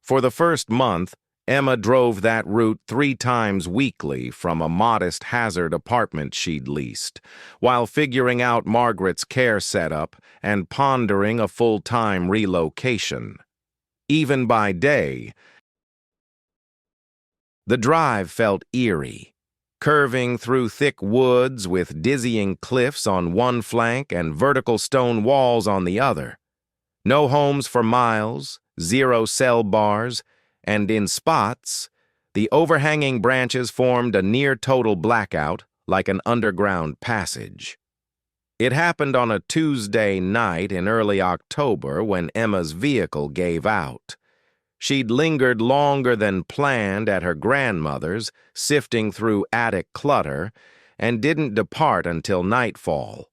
For the first month, Emma drove that route 3 times weekly from a modest Hazard apartment she'd leased, while figuring out Margaret's care setup and pondering a full-time relocation. Even by day, the drive felt eerie, curving through thick woods with dizzying cliffs on one flank and vertical stone walls on the other. No homes for miles, zero cell bars, and in spots, the overhanging branches formed a near-total blackout like an underground passage. It happened on a Tuesday night in early October when Emma's vehicle gave out. She'd lingered longer than planned at her grandmother's, sifting through attic clutter, and didn't depart until nightfall,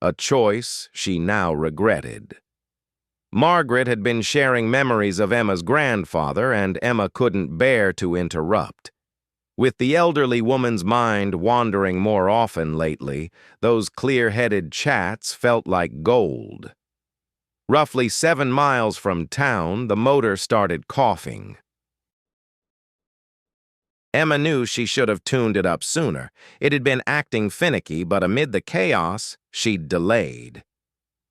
a choice she now regretted. Margaret had been sharing memories of Emma's grandfather, and Emma couldn't bear to interrupt. With the elderly woman's mind wandering more often lately, those clear-headed chats felt like gold. Roughly 7 miles from town, the motor started coughing. Emma knew she should have tuned it up sooner. It had been acting finicky, but amid the chaos, she'd delayed.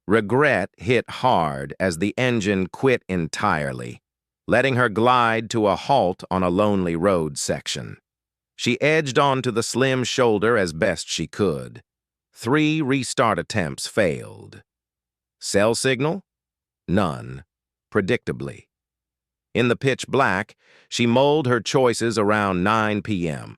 Regret hit hard as the engine quit entirely, letting her glide to a halt on a lonely road section. She edged onto the slim shoulder as best she could. 3 restart attempts failed. Cell signal? None, predictably. In the pitch black, she mulled her choices around 9 p.m.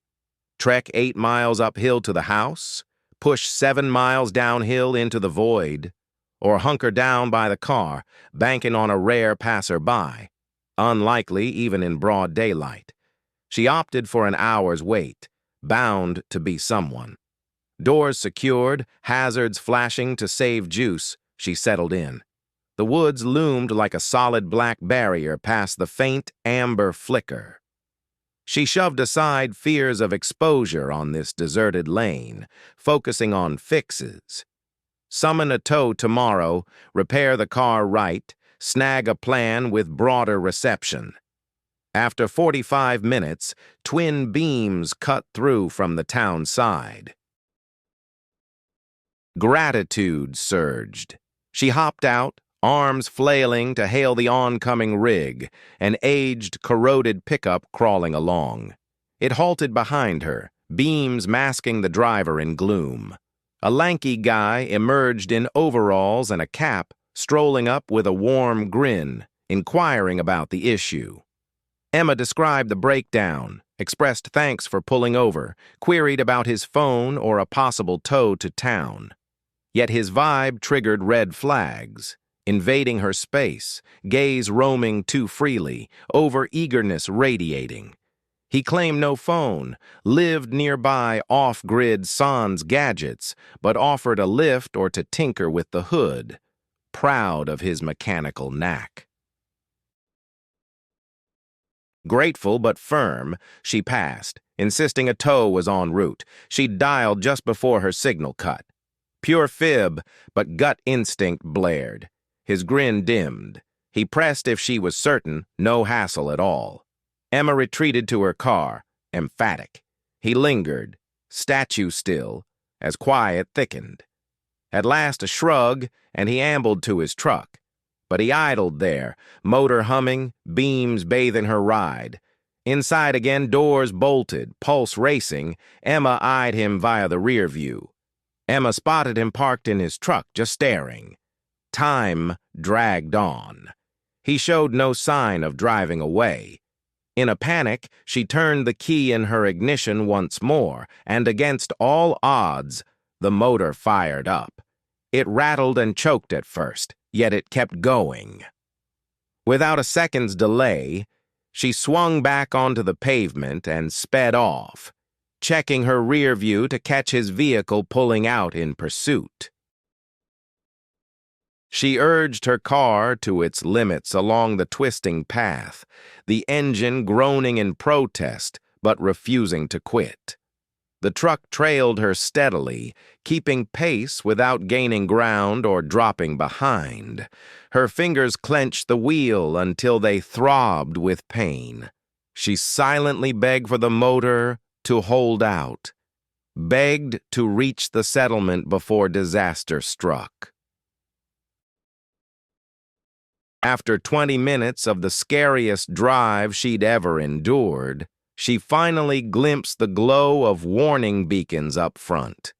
Trek 8 miles uphill to the house, push 7 miles downhill into the void, or hunker down by the car, banking on a rare passerby, unlikely even in broad daylight. She opted for an hour's wait, bound to be someone. Doors secured, hazards flashing to save juice, she settled in. The woods loomed like a solid black barrier past the faint amber flicker. She shoved aside fears of exposure on this deserted lane, focusing on fixes. Summon a tow tomorrow, repair the car right, snag a plan with broader reception. After 45 minutes, twin beams cut through from the town side. Gratitude surged. She hopped out, arms flailing to hail the oncoming rig, an aged, corroded pickup crawling along. It halted behind her, beams masking the driver in gloom. A lanky guy emerged in overalls and a cap, strolling up with a warm grin, inquiring about the issue. Emma described the breakdown, expressed thanks for pulling over, queried about his phone or a possible tow to town. Yet his vibe triggered red flags, invading her space, gaze roaming too freely, over-eagerness radiating. He claimed no phone, lived nearby off-grid sans gadgets, but offered a lift or to tinker with the hood, proud of his mechanical knack. Grateful but firm, she passed, insisting a tow was en route. She'd dialed just before her signal cut. Pure fib, but gut instinct blared. His grin dimmed. He pressed if she was certain, no hassle at all. Emma retreated to her car, emphatic. He lingered, statue still, as quiet thickened. At last a shrug, and he ambled to his truck. But he idled there, motor humming, beams bathing her ride. Inside again, doors bolted, pulse racing, Emma eyed him via the rear view. Emma spotted him parked in his truck, just staring. Time dragged on. He showed no sign of driving away. In a panic, she turned the key in her ignition once more, and against all odds, the motor fired up. It rattled and choked at first, yet it kept going. Without a second's delay, she swung back onto the pavement and sped off, checking her rear view to catch his vehicle pulling out in pursuit. She urged her car to its limits along the twisting path, the engine groaning in protest but refusing to quit. The truck trailed her steadily, keeping pace without gaining ground or dropping behind. Her fingers clenched the wheel until they throbbed with pain. She silently begged for the motor to hold out, begged to reach the settlement before disaster struck. After 20 minutes of the scariest drive she'd ever endured, she finally glimpsed the glow of warning beacons up front.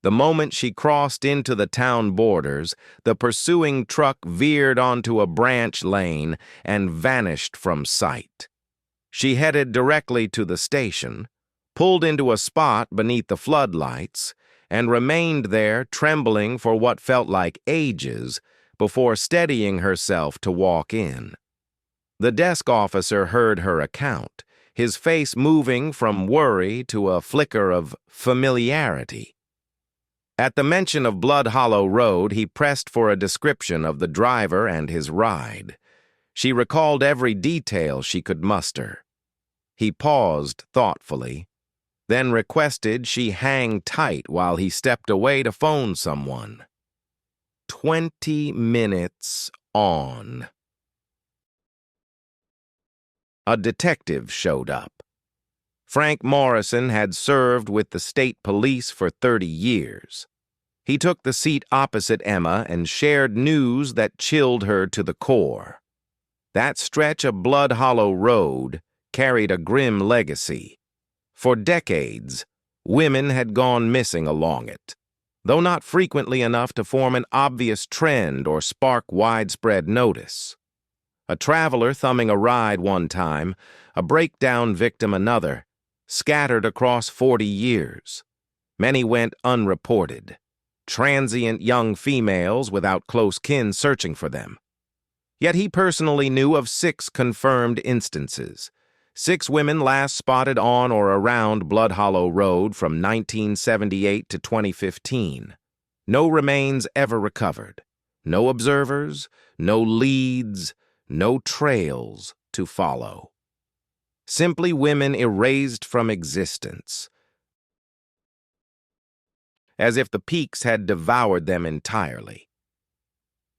The moment she crossed into the town borders, the pursuing truck veered onto a branch lane and vanished from sight. She headed directly to the station, pulled into a spot beneath the floodlights, and remained there trembling for what felt like ages before steadying herself to walk in. The desk officer heard her account, his face moving from worry to a flicker of familiarity. At the mention of Blood Hollow Road, he pressed for a description of the driver and his ride. She recalled every detail she could muster. He paused thoughtfully, then requested she hang tight while he stepped away to phone someone. 20 minutes on. A detective showed up. Frank Morrison had served with the state police for 30 years. He took the seat opposite Emma and shared news that chilled her to the core. That stretch of Blood Hollow Road carried a grim legacy. For decades, women had gone missing along it, though not frequently enough to form an obvious trend or spark widespread notice. A traveler thumbing a ride one time, a breakdown victim another, scattered across 40 years. Many went unreported. Transient young females without close kin searching for them. Yet he personally knew of 6 confirmed instances. 6 women last spotted on or around Blood Hollow Road from 1978 to 2015. No remains ever recovered. No observers, no leads, no trails to follow. Simply women erased from existence, as if the peaks had devoured them entirely.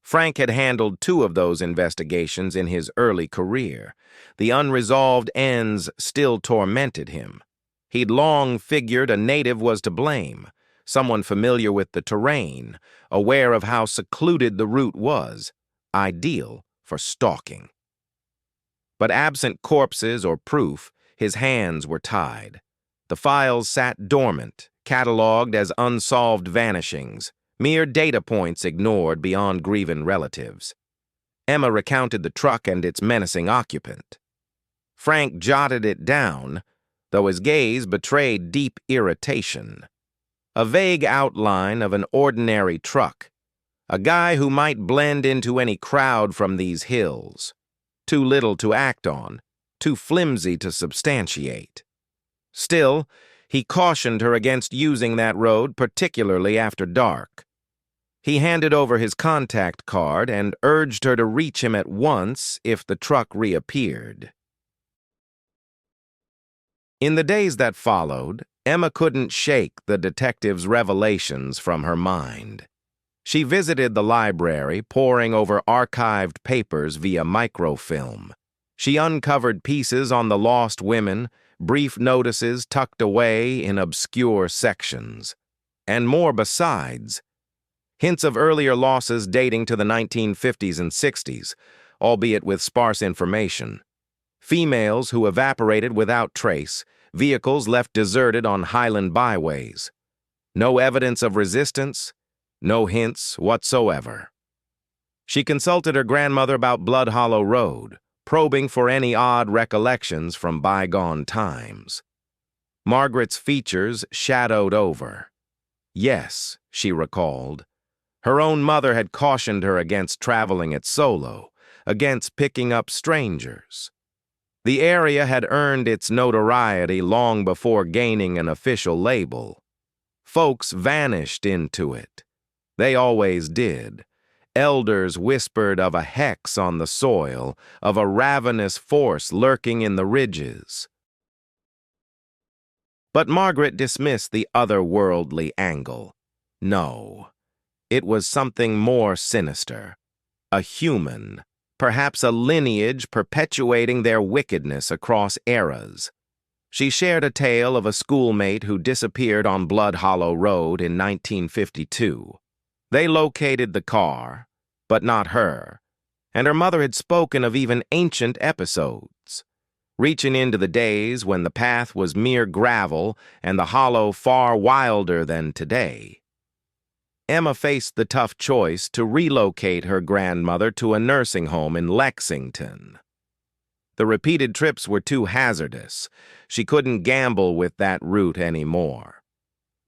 Frank had handled 2 of those investigations in his early career. The unresolved ends still tormented him. He'd long figured a native was to blame, someone familiar with the terrain, aware of how secluded the route was, ideal for stalking. But absent corpses or proof, his hands were tied. The files sat dormant, catalogued as unsolved vanishings, mere data points ignored beyond grieving relatives. Emma recounted the truck and its menacing occupant. Frank jotted it down, though his gaze betrayed deep irritation. A vague outline of an ordinary truck, a guy who might blend into any crowd from these hills. Too little to act on, too flimsy to substantiate. Still, he cautioned her against using that road, particularly after dark. He handed over his contact card and urged her to reach him at once if the truck reappeared. In the days that followed, Emma couldn't shake the detective's revelations from her mind. She visited the library, poring over archived papers via microfilm. She uncovered pieces on the lost women, brief notices tucked away in obscure sections. And more besides. Hints of earlier losses dating to the 1950s and 60s, albeit with sparse information. Females who evaporated without trace, vehicles left deserted on highland byways. No evidence of resistance, no hints whatsoever. She consulted her grandmother about Blood Hollow Road, probing for any odd recollections from bygone times. Margaret's features shadowed over. Yes, she recalled. Her own mother had cautioned her against traveling it solo, against picking up strangers. The area had earned its notoriety long before gaining an official label. Folks vanished into it. They always did. Elders whispered of a hex on the soil, of a ravenous force lurking in the ridges. But Margaret dismissed the otherworldly angle. No, it was something more sinister. A human, perhaps a lineage perpetuating their wickedness across eras. She shared a tale of a schoolmate who disappeared on Blood Hollow Road in 1952. They located the car, but not her. and her mother had spoken of even ancient episodes, reaching into the days when the path was mere gravel and the hollow far wilder than today. Emma faced the tough choice to relocate her grandmother to a nursing home in Lexington. The repeated trips were too hazardous. She couldn't gamble with that route anymore.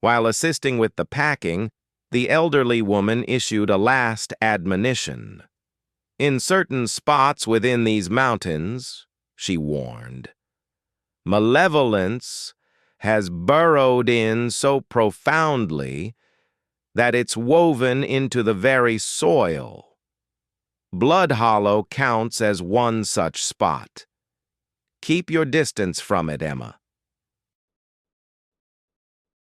While assisting with the packing, the elderly woman issued a last admonition. "In certain spots within these mountains," she warned, "malevolence has burrowed in so profoundly that it's woven into the very soil. Blood Hollow counts as one such spot. Keep your distance from it, Emma.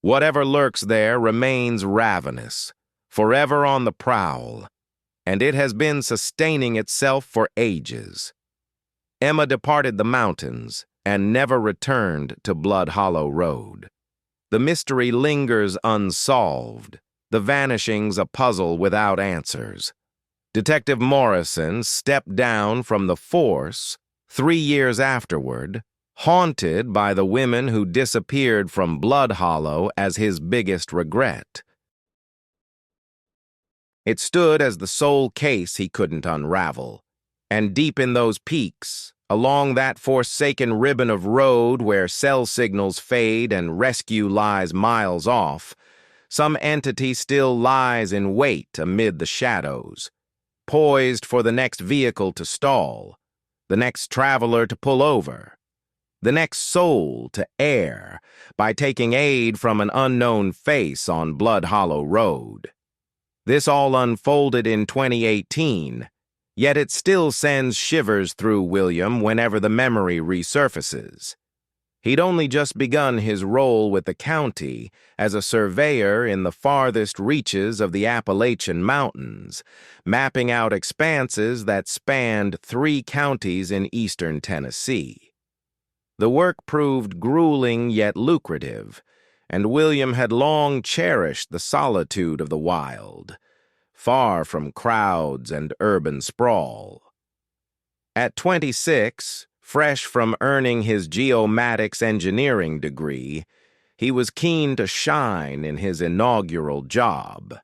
Whatever lurks there remains ravenous, forever on the prowl, and it has been sustaining itself for ages." Emma departed the mountains and never returned to Blood Hollow Road. The mystery lingers unsolved, the vanishings a puzzle without answers. Detective Morrison stepped down from the force 3 years afterward, haunted by the women who disappeared from Blood Hollow as his biggest regret. It stood as the sole case he couldn't unravel, and deep in those peaks, along that forsaken ribbon of road where cell signals fade and rescue lies miles off, some entity still lies in wait amid the shadows, poised for the next vehicle to stall, the next traveler to pull over, the next soul to err by taking aid from an unknown face on Blood Hollow Road. This all unfolded in 2018, yet it still sends shivers through William whenever the memory resurfaces. He'd only just begun his role with the county as a surveyor in the farthest reaches of the Appalachian Mountains, mapping out expanses that spanned 3 counties in eastern Tennessee. The work proved grueling yet lucrative, and William had long cherished the solitude of the wild, far from crowds and urban sprawl. At 26, fresh from earning his geomatics engineering degree, he was keen to shine in his inaugural job.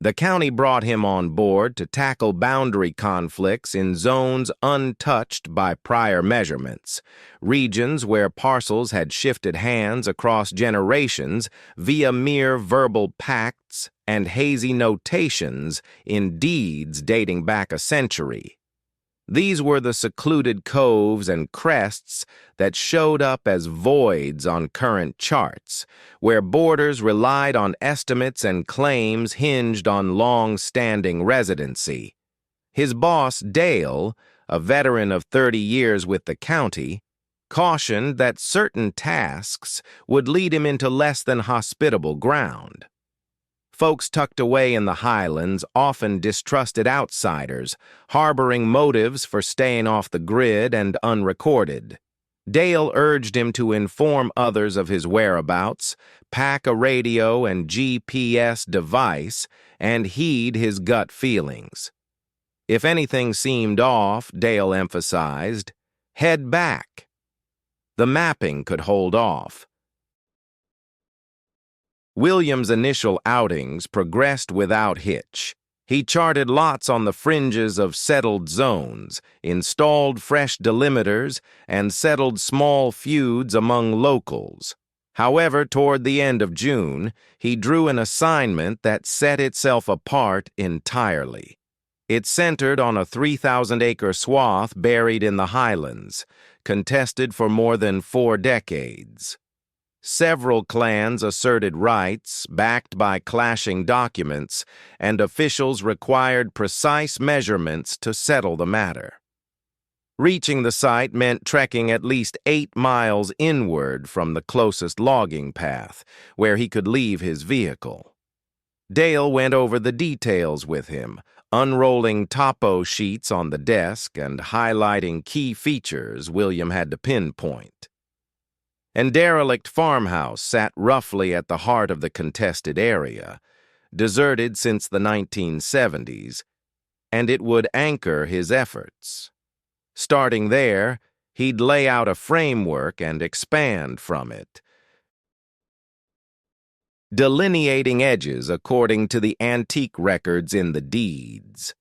The county brought him on board to tackle boundary conflicts in zones untouched by prior measurements, regions where parcels had shifted hands across generations via mere verbal pacts and hazy notations in deeds dating back a century. These were the secluded coves and crests that showed up as voids on current charts, where borders relied on estimates and claims hinged on long-standing residency. His boss, Dale, a veteran of 30 years with the county, cautioned that certain tasks would lead him into less than hospitable ground. Folks tucked away in the highlands often distrusted outsiders, harboring motives for staying off the grid and unrecorded. Dale urged him to inform others of his whereabouts, pack a radio and GPS device, and heed his gut feelings. If anything seemed off, Dale emphasized, head back. The mapping could hold off. William's initial outings progressed without hitch. He charted lots on the fringes of settled zones, installed fresh delimiters, and settled small feuds among locals. However, toward the end of June, he drew an assignment that set itself apart entirely. It centered on a 3,000-acre swath buried in the highlands, contested for more than 4 decades. Several clans asserted rights, backed by clashing documents, and officials required precise measurements to settle the matter. Reaching the site meant trekking at least 8 miles inward from the closest logging path, where he could leave his vehicle. Dale went over the details with him, unrolling topo sheets on the desk and highlighting key features William had to pinpoint. An derelict farmhouse sat roughly at the heart of the contested area, deserted since the 1970s, and it would anchor his efforts. Starting there, he'd lay out a framework and expand from it, delineating edges according to the antique records in the deeds.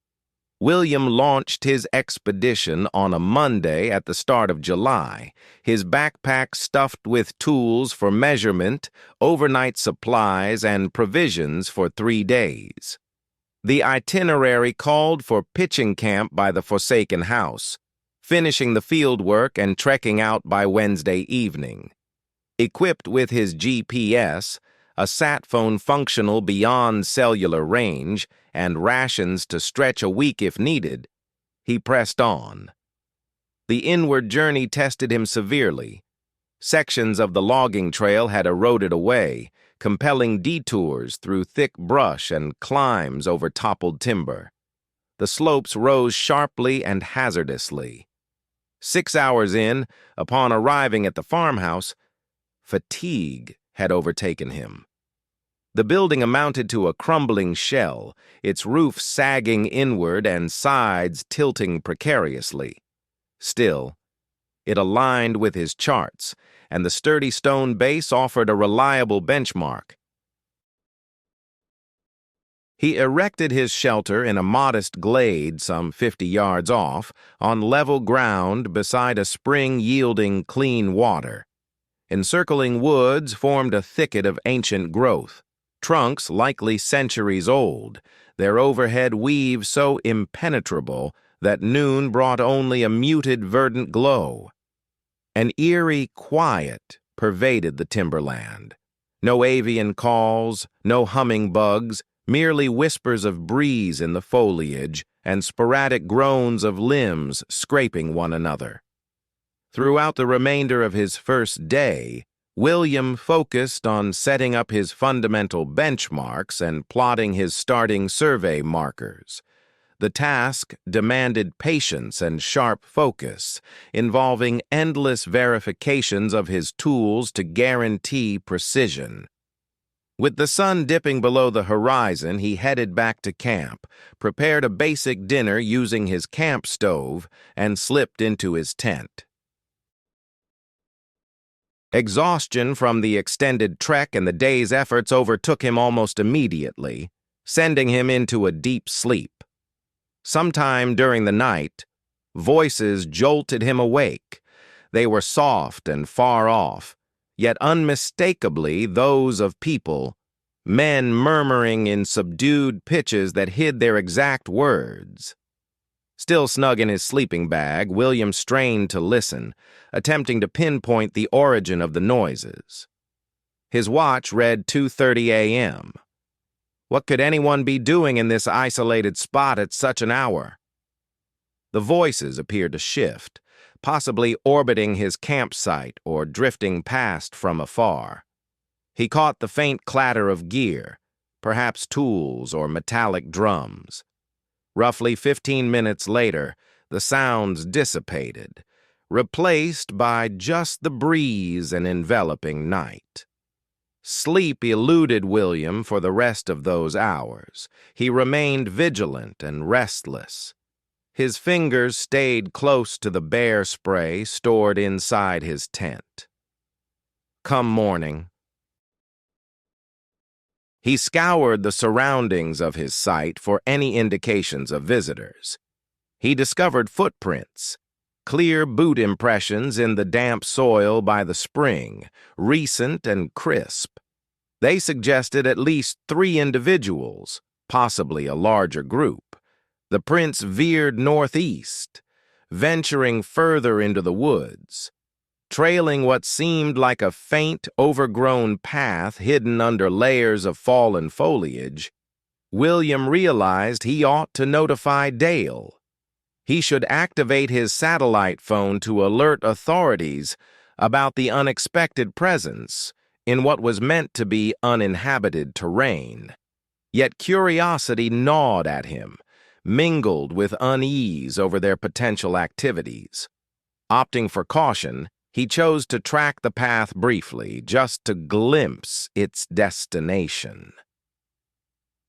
William launched his expedition on a Monday at the start of July, his backpack stuffed with tools for measurement, overnight supplies, and provisions for 3 days. The itinerary called for pitching camp by the forsaken house, finishing the field work and trekking out by Wednesday evening. Equipped with his GPS, a sat phone functional beyond cellular range, and rations to stretch a week if needed, he pressed on. The inward journey tested him severely. Sections of the logging trail had eroded away, compelling detours through thick brush and climbs over toppled timber. The slopes rose sharply and hazardously. 6 hours in, upon arriving at the farmhouse, fatigue had overtaken him. The building amounted to a crumbling shell, its roof sagging inward and sides tilting precariously. Still, it aligned with his charts, and the sturdy stone base offered a reliable benchmark. He erected his shelter in a modest glade some 50 yards off, on level ground beside a spring yielding clean water. Encircling woods formed a thicket of ancient growth, trunks likely centuries old, their overhead weave so impenetrable that noon brought only a muted verdant glow. An eerie quiet pervaded the timberland. No avian calls, no humming bugs, merely whispers of breeze in the foliage and sporadic groans of limbs scraping one another. Throughout the remainder of his first day, William focused on setting up his fundamental benchmarks and plotting his starting survey markers. The task demanded patience and sharp focus, involving endless verifications of his tools to guarantee precision. With the sun dipping below the horizon, he headed back to camp, prepared a basic dinner using his camp stove, and slipped into his tent. Exhaustion from the extended trek and the day's efforts overtook him almost immediately, sending him into a deep sleep. Sometime during the night, voices jolted him awake. They were soft and far off, yet unmistakably those of people, men murmuring in subdued pitches that hid their exact words. Still snug in his sleeping bag, William strained to listen, attempting to pinpoint the origin of the noises. His watch read 2:30 a.m. What could anyone be doing in this isolated spot at such an hour? The voices appeared to shift, possibly orbiting his campsite or drifting past from afar. He caught the faint clatter of gear, perhaps tools or metallic drums. Roughly 15 minutes later, the sounds dissipated, replaced by just the breeze and enveloping night. Sleep eluded William for the rest of those hours. He remained vigilant and restless. His fingers stayed close to the bear spray stored inside his tent. Come morning, he scoured the surroundings of his site for any indications of visitors. He discovered footprints, clear boot impressions in the damp soil by the spring, recent and crisp. They suggested at least 3 individuals, possibly a larger group. The prints veered northeast, venturing further into the woods. Trailing what seemed like a faint, overgrown path hidden under layers of fallen foliage, William realized he ought to notify Dale. He should activate his satellite phone to alert authorities about the unexpected presence in what was meant to be uninhabited terrain. Yet curiosity gnawed at him, mingled with unease over their potential activities. Opting for caution, he chose to track the path briefly, just to glimpse its destination.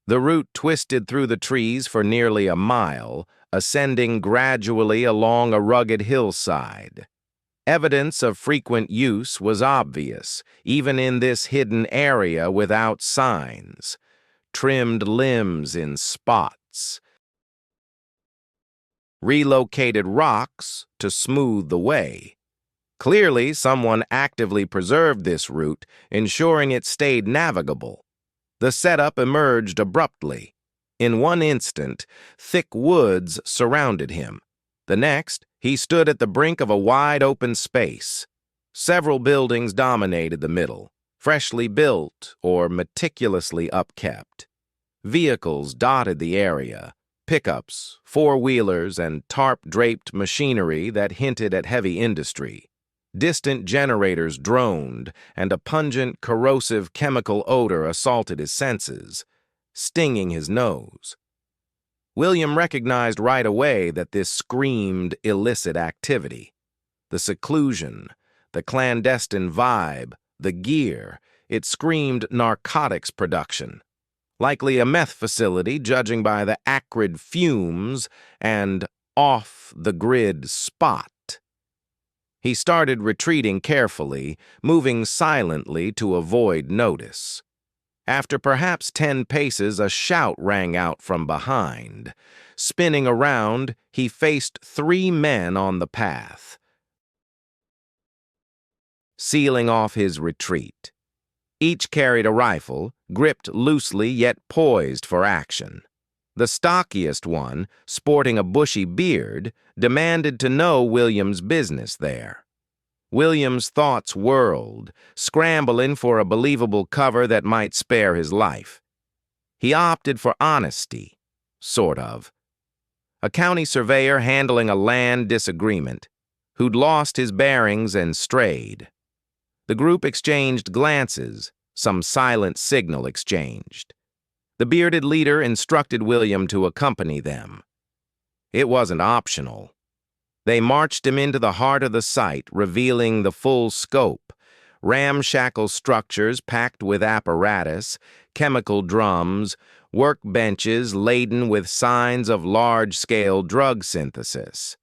The route twisted through the trees for nearly a mile, ascending gradually along a rugged hillside. Evidence of frequent use was obvious, even in this hidden area without signs. Trimmed limbs in spots. Relocated rocks to smooth the way. Clearly, someone actively preserved this route, ensuring it stayed navigable. The setup emerged abruptly. In one instant, thick woods surrounded him. The next, he stood at the brink of a wide-open space. Several buildings dominated the middle, freshly built or meticulously upkept. Vehicles dotted the area, pickups, four-wheelers, and tarp-draped machinery that hinted at heavy industry. Distant generators droned, and a pungent, corrosive chemical odor assaulted his senses, stinging his nose. William recognized right away that this screamed illicit activity. The seclusion, the clandestine vibe, the gear, it screamed narcotics production. Likely a meth facility, judging by the acrid fumes and off-the-grid spot. He started retreating carefully, moving silently to avoid notice. After perhaps 10 paces, a shout rang out from behind. Spinning around, he faced 3 men on the path, sealing off his retreat. Each carried a rifle, gripped loosely yet poised for action. The stockiest one, sporting a bushy beard, demanded to know William's business there. William's thoughts whirled, scrambling for a believable cover that might spare his life. He opted for honesty, sort of. A county surveyor handling a land disagreement, who'd lost his bearings and strayed. The group exchanged glances, some silent signal exchanged. The bearded leader instructed William to accompany them. It wasn't optional. They marched him into the heart of the site, revealing the full scope: ramshackle structures packed with apparatus, chemical drums, workbenches laden with signs of large-scale drug synthesis.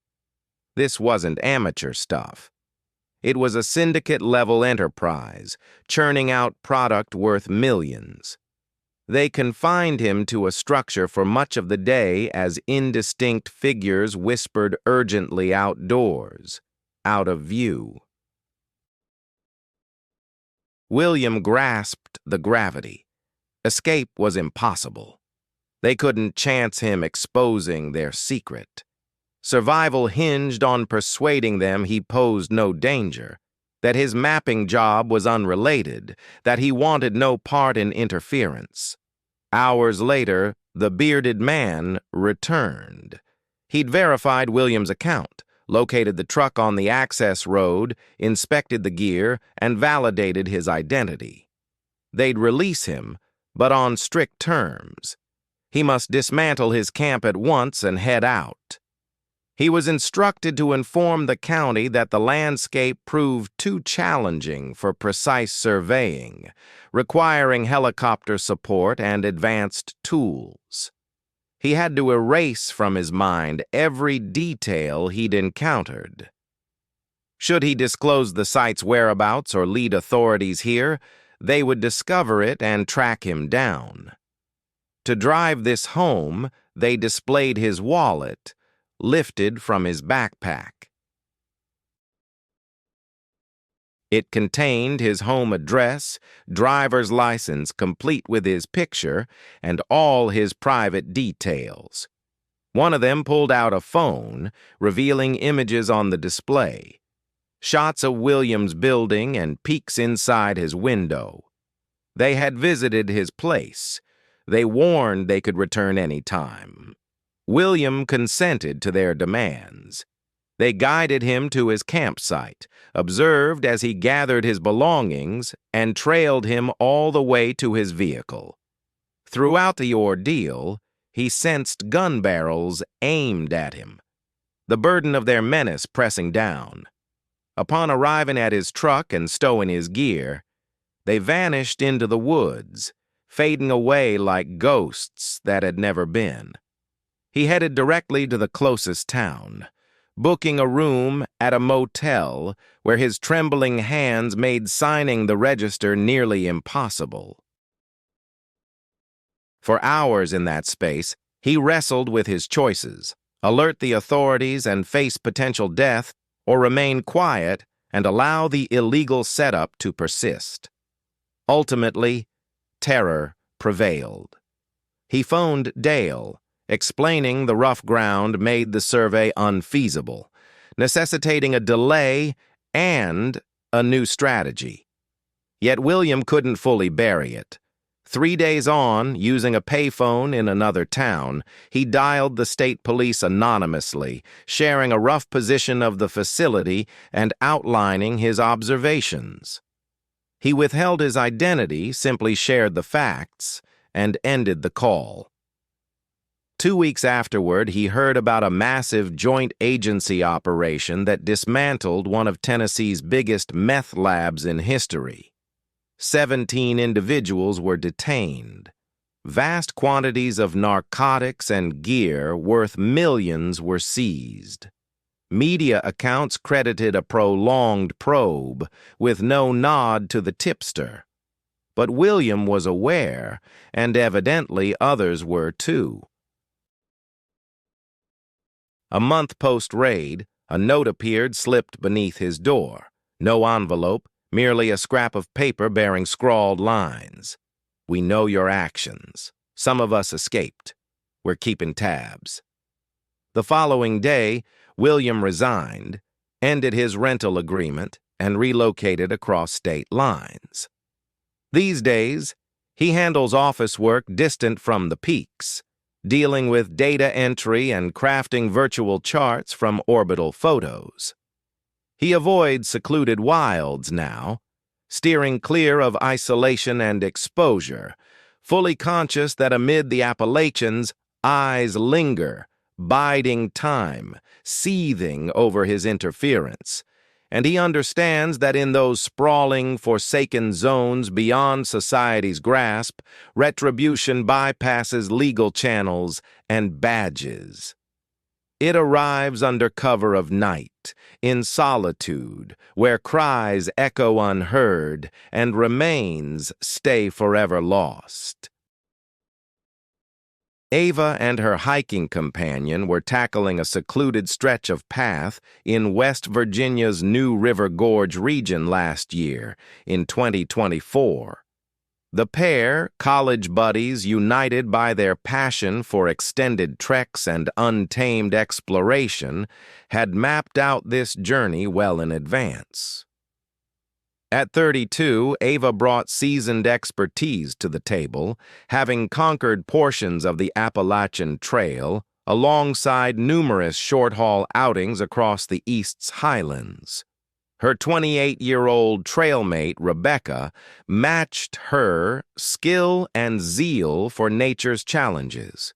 This wasn't amateur stuff. It was a syndicate-level enterprise, churning out product worth millions. They confined him to a structure for much of the day as indistinct figures whispered urgently outdoors, out of view. William grasped the gravity. Escape was impossible. They couldn't chance him exposing their secret. Survival hinged on persuading them he posed no danger, that his mapping job was unrelated, that he wanted no part in interference. Hours later, the bearded man returned. He'd verified William's account, located the truck on the access road, inspected the gear, and validated his identity. They'd release him, but on strict terms. He must dismantle his camp at once and head out. He was instructed to inform the county that the landscape proved too challenging for precise surveying, requiring helicopter support and advanced tools. He had to erase from his mind every detail he'd encountered. Should he disclose the site's whereabouts or lead authorities here, they would discover it and track him down. To drive this home, they displayed his wallet, lifted from his backpack. It contained his home address, driver's license complete with his picture, and all his private details. One of them pulled out a phone, revealing images on the display. Shots of William's building and peeks inside his window. They had visited his place. They warned they could return any time. William consented to their demands. They guided him to his campsite, observed as he gathered his belongings, and trailed him all the way to his vehicle. Throughout the ordeal, he sensed gun barrels aimed at him, the burden of their menace pressing down. Upon arriving at his truck and stowing his gear, they vanished into the woods, fading away like ghosts that had never been. He headed directly to the closest town, booking a room at a motel where his trembling hands made signing the register nearly impossible. For hours in that space, he wrestled with his choices: alert the authorities and face potential death, or remain quiet and allow the illegal setup to persist. Ultimately, terror prevailed. He phoned Dale, explaining the rough ground made the survey unfeasible, necessitating a delay and a new strategy. Yet William couldn't fully bury it. 3 days on, using a payphone in another town, he dialed the state police anonymously, sharing a rough position of the facility and outlining his observations. He withheld his identity, simply shared the facts, and ended the call. 2 weeks afterward, he heard about a massive joint agency operation that dismantled one of Tennessee's biggest meth labs in history. 17 individuals were detained. Vast quantities of narcotics and gear worth millions were seized. Media accounts credited a prolonged probe, with no nod to the tipster. But William was aware, and evidently others were too. A month post-raid, a note appeared slipped beneath his door. No envelope, merely a scrap of paper bearing scrawled lines. "We know your actions. Some of us escaped. We're keeping tabs." The following day, William resigned, ended his rental agreement, and relocated across state lines. These days, he handles office work distant from the peaks, dealing with data entry and crafting virtual charts from orbital photos. He avoids secluded wilds now, steering clear of isolation and exposure, fully conscious that amid the Appalachians, eyes linger, biding time, seething over his interference. And he understands that in those sprawling, forsaken zones beyond society's grasp, retribution bypasses legal channels and badges. It arrives under cover of night, in solitude, where cries echo unheard and remains stay forever lost. Ava and her hiking companion were tackling a secluded stretch of path in West Virginia's New River Gorge region last year, in 2024. The pair, college buddies united by their passion for extended treks and untamed exploration, had mapped out this journey well in advance. At 32, Ava brought seasoned expertise to the table, having conquered portions of the Appalachian Trail, alongside numerous short-haul outings across the East's highlands. Her 28-year-old trailmate, Rebecca, matched her skill and zeal for nature's challenges.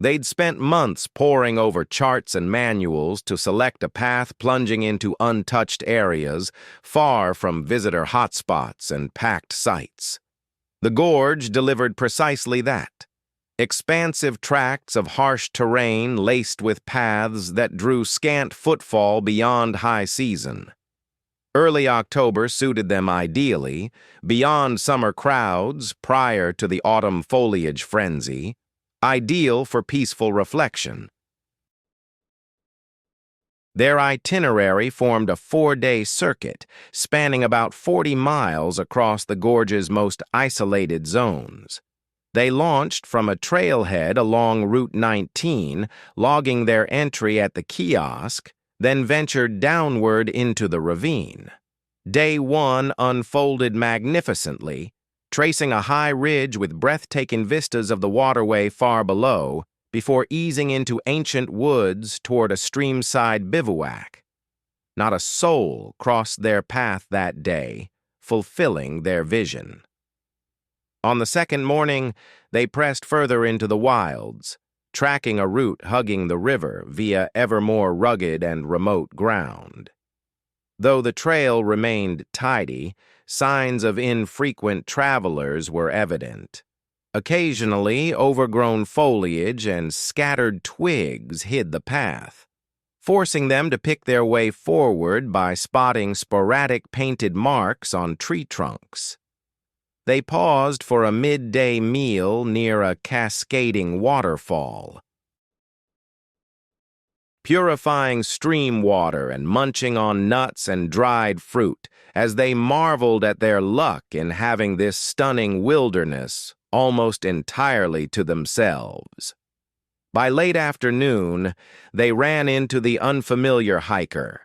They'd spent months poring over charts and manuals to select a path plunging into untouched areas, far from visitor hotspots and packed sites. The gorge delivered precisely that: expansive tracts of harsh terrain laced with paths that drew scant footfall beyond high season. Early October suited them ideally, beyond summer crowds, prior to the autumn foliage frenzy, ideal for peaceful reflection. Their itinerary formed a 4-day circuit, spanning about 40 miles across the gorge's most isolated zones. They launched from a trailhead along Route 19, logging their entry at the kiosk, then ventured downward into the ravine. Day 1 unfolded magnificently, tracing a high ridge with breathtaking vistas of the waterway far below, before easing into ancient woods toward a streamside bivouac. Not a soul crossed their path that day, fulfilling their vision. On the second morning, they pressed further into the wilds, tracking a route hugging the river via ever more rugged and remote ground. Though the trail remained tidy, signs of infrequent travelers were evident. Occasionally, overgrown foliage and scattered twigs hid the path, forcing them to pick their way forward by spotting sporadic painted marks on tree trunks. They paused for a midday meal near a cascading waterfall, purifying stream water and munching on nuts and dried fruit as they marveled at their luck in having this stunning wilderness almost entirely to themselves. By late afternoon, they ran into the unfamiliar hiker.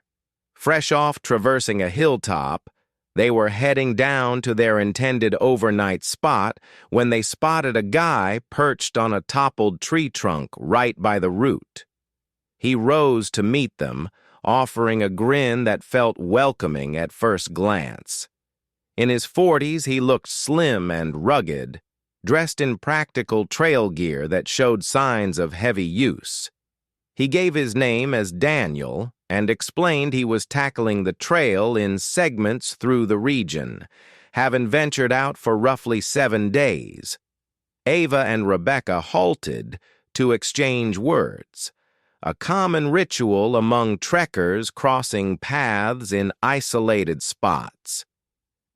Fresh off traversing a hilltop, they were heading down to their intended overnight spot when they spotted a guy perched on a toppled tree trunk right by the root. He rose to meet them, offering a grin that felt welcoming at first glance. In his 40s, he looked slim and rugged, dressed in practical trail gear that showed signs of heavy use. He gave his name as Daniel and explained he was tackling the trail in segments through the region, having ventured out for roughly 7 days. Ava and Rebecca halted to exchange words, a common ritual among trekkers crossing paths in isolated spots.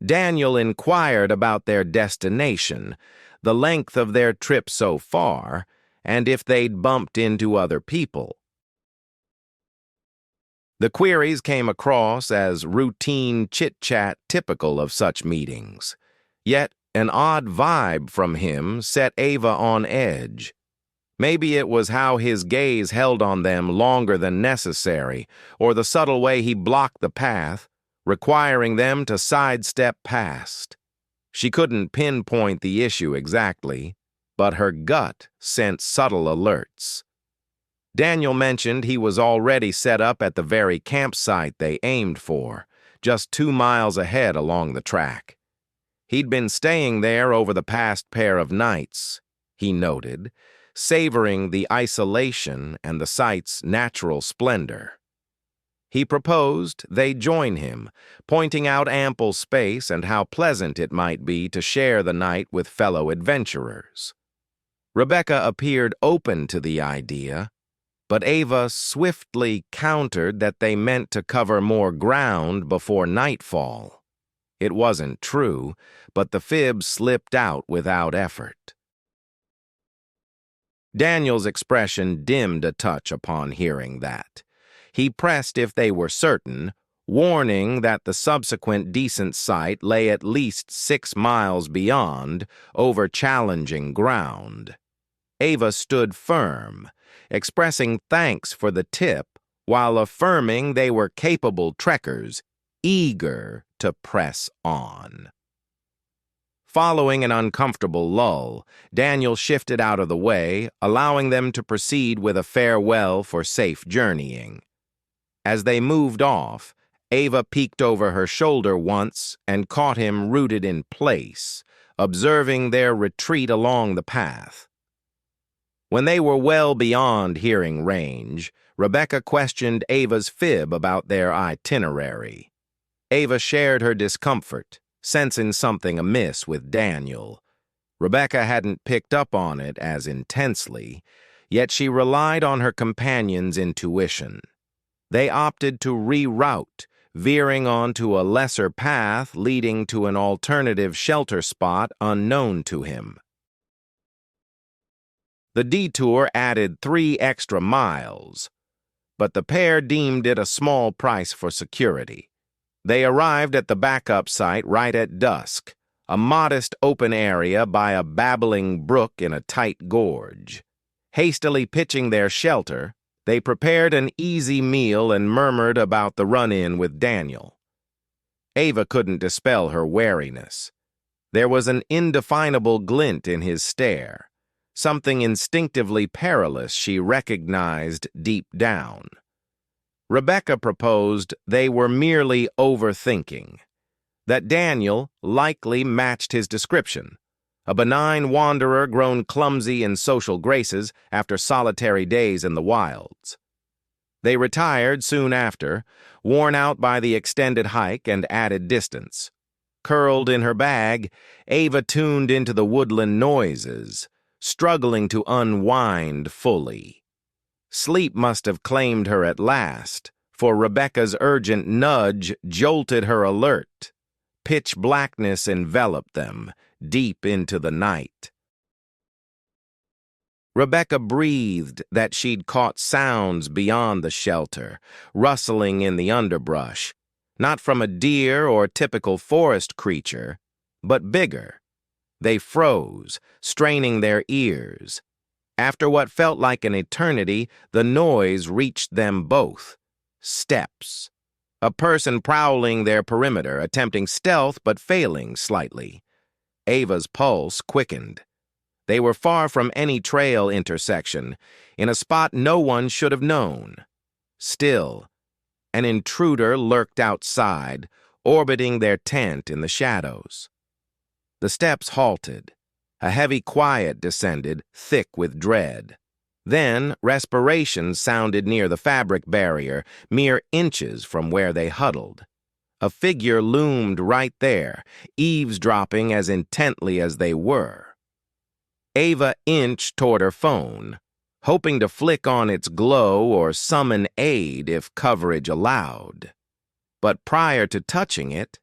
Daniel inquired about their destination, the length of their trip so far, and if they'd bumped into other people. The queries came across as routine chit-chat typical of such meetings. Yet an odd vibe from him set Ava on edge. Maybe it was how his gaze held on them longer than necessary, or the subtle way he blocked the path, requiring them to sidestep past. She couldn't pinpoint the issue exactly, but her gut sent subtle alerts. Daniel mentioned he was already set up at the very campsite they aimed for, just 2 miles ahead along the track. He'd been staying there over the past pair of nights, he noted, savoring the isolation and the site's natural splendor. He proposed they join him, pointing out ample space and how pleasant it might be to share the night with fellow adventurers. Rebecca appeared open to the idea, but Ava swiftly countered that they meant to cover more ground before nightfall. It wasn't true, but the fib slipped out without effort. Daniel's expression dimmed a touch upon hearing that. He pressed if they were certain, warning that the subsequent decent site lay at least 6 miles beyond, over challenging ground. Ava stood firm, expressing thanks for the tip while affirming they were capable trekkers, eager to press on. Following an uncomfortable lull, Daniel shifted out of the way, allowing them to proceed with a farewell for safe journeying. As they moved off, Ava peeked over her shoulder once and caught him rooted in place, observing their retreat along the path. When they were well beyond hearing range, Rebecca questioned Ava's fib about their itinerary. Ava shared her discomfort, sensing something amiss with Daniel. Rebecca hadn't picked up on it as intensely, yet she relied on her companion's intuition. They opted to reroute, veering onto a lesser path leading to an alternative shelter spot unknown to him. The detour added 3 extra miles, but the pair deemed it a small price for security. They arrived at the backup site right at dusk, a modest open area by a babbling brook in a tight gorge. Hastily pitching their shelter, they prepared an easy meal and murmured about the run-in with Daniel. Ava couldn't dispel her wariness. There was an indefinable glint in his stare, something instinctively perilous she recognized deep down. Rebecca proposed they were merely overthinking, that Daniel likely matched his description, a benign wanderer grown clumsy in social graces after solitary days in the wilds. They retired soon after, worn out by the extended hike and added distance. Curled in her bag, Ava tuned into the woodland noises, struggling to unwind fully. Sleep must have claimed her at last, for Rebecca's urgent nudge jolted her alert. Pitch blackness enveloped them, deep into the night. Rebecca breathed that she'd caught sounds beyond the shelter, rustling in the underbrush, not from a deer or typical forest creature, but bigger. They froze, straining their ears. After what felt like an eternity, the noise reached them both. Steps. A person prowling their perimeter, attempting stealth but failing slightly. Ava's pulse quickened. They were far from any trail intersection, in a spot no one should have known. Still, an intruder lurked outside, orbiting their tent in the shadows. The steps halted. A heavy quiet descended, thick with dread. Then, respiration sounded near the fabric barrier, mere inches from where they huddled. A figure loomed right there, eavesdropping as intently as they were. Ava inched toward her phone, hoping to flick on its glow or summon aid if coverage allowed. But prior to touching it,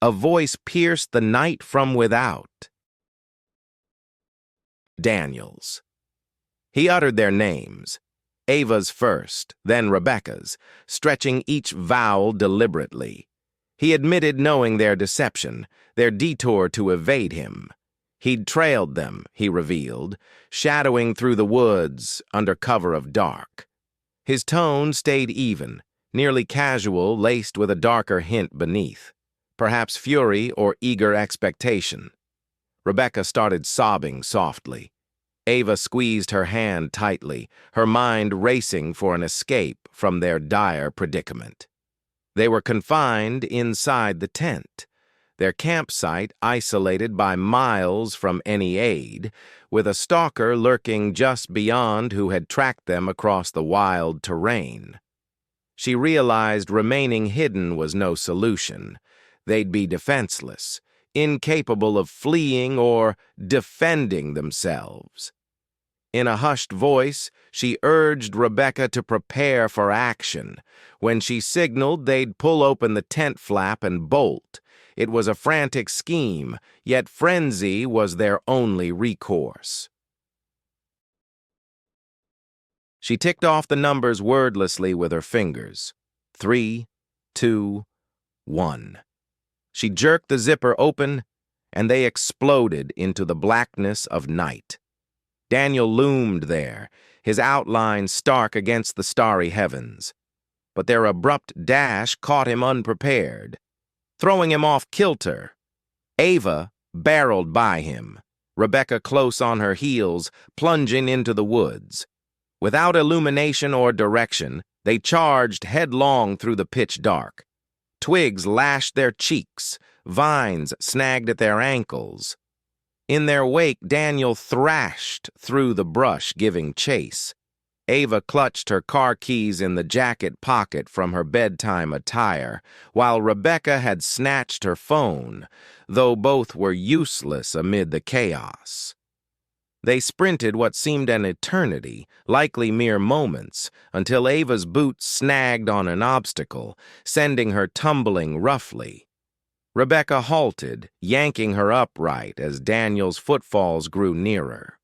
a voice pierced the night from without. Daniel's. He uttered their names, Ava's first, then Rebecca's, stretching each vowel deliberately. He admitted knowing their deception, their detour to evade him. He'd trailed them, he revealed, shadowing through the woods under cover of dark. His tone stayed even, nearly casual, laced with a darker hint beneath, perhaps fury or eager expectation. Rebecca started sobbing softly. Ava squeezed her hand tightly, her mind racing for an escape from their dire predicament. They were confined inside the tent, their campsite isolated by miles from any aid, with a stalker lurking just beyond who had tracked them across the wild terrain. She realized remaining hidden was no solution. They'd be defenseless, incapable of fleeing or defending themselves. In a hushed voice, she urged Rebecca to prepare for action. When she signaled, they'd pull open the tent flap and bolt. It was a frantic scheme, yet frenzy was their only recourse. She ticked off the numbers wordlessly with her fingers. 3, 2, 1. She jerked the zipper open, and they exploded into the blackness of night. Daniel loomed there, his outline stark against the starry heavens. But their abrupt dash caught him unprepared, throwing him off kilter. Ava barreled by him, Rebecca close on her heels, plunging into the woods. Without illumination or direction, they charged headlong through the pitch dark. Twigs lashed their cheeks, vines snagged at their ankles. In their wake, Daniel thrashed through the brush, giving chase. Ava clutched her car keys in the jacket pocket from her bedtime attire, while Rebecca had snatched her phone, though both were useless amid the chaos. They sprinted what seemed an eternity, likely mere moments, until Ava's boot snagged on an obstacle, sending her tumbling roughly. Rebecca halted, yanking her upright as Daniel's footfalls grew nearer.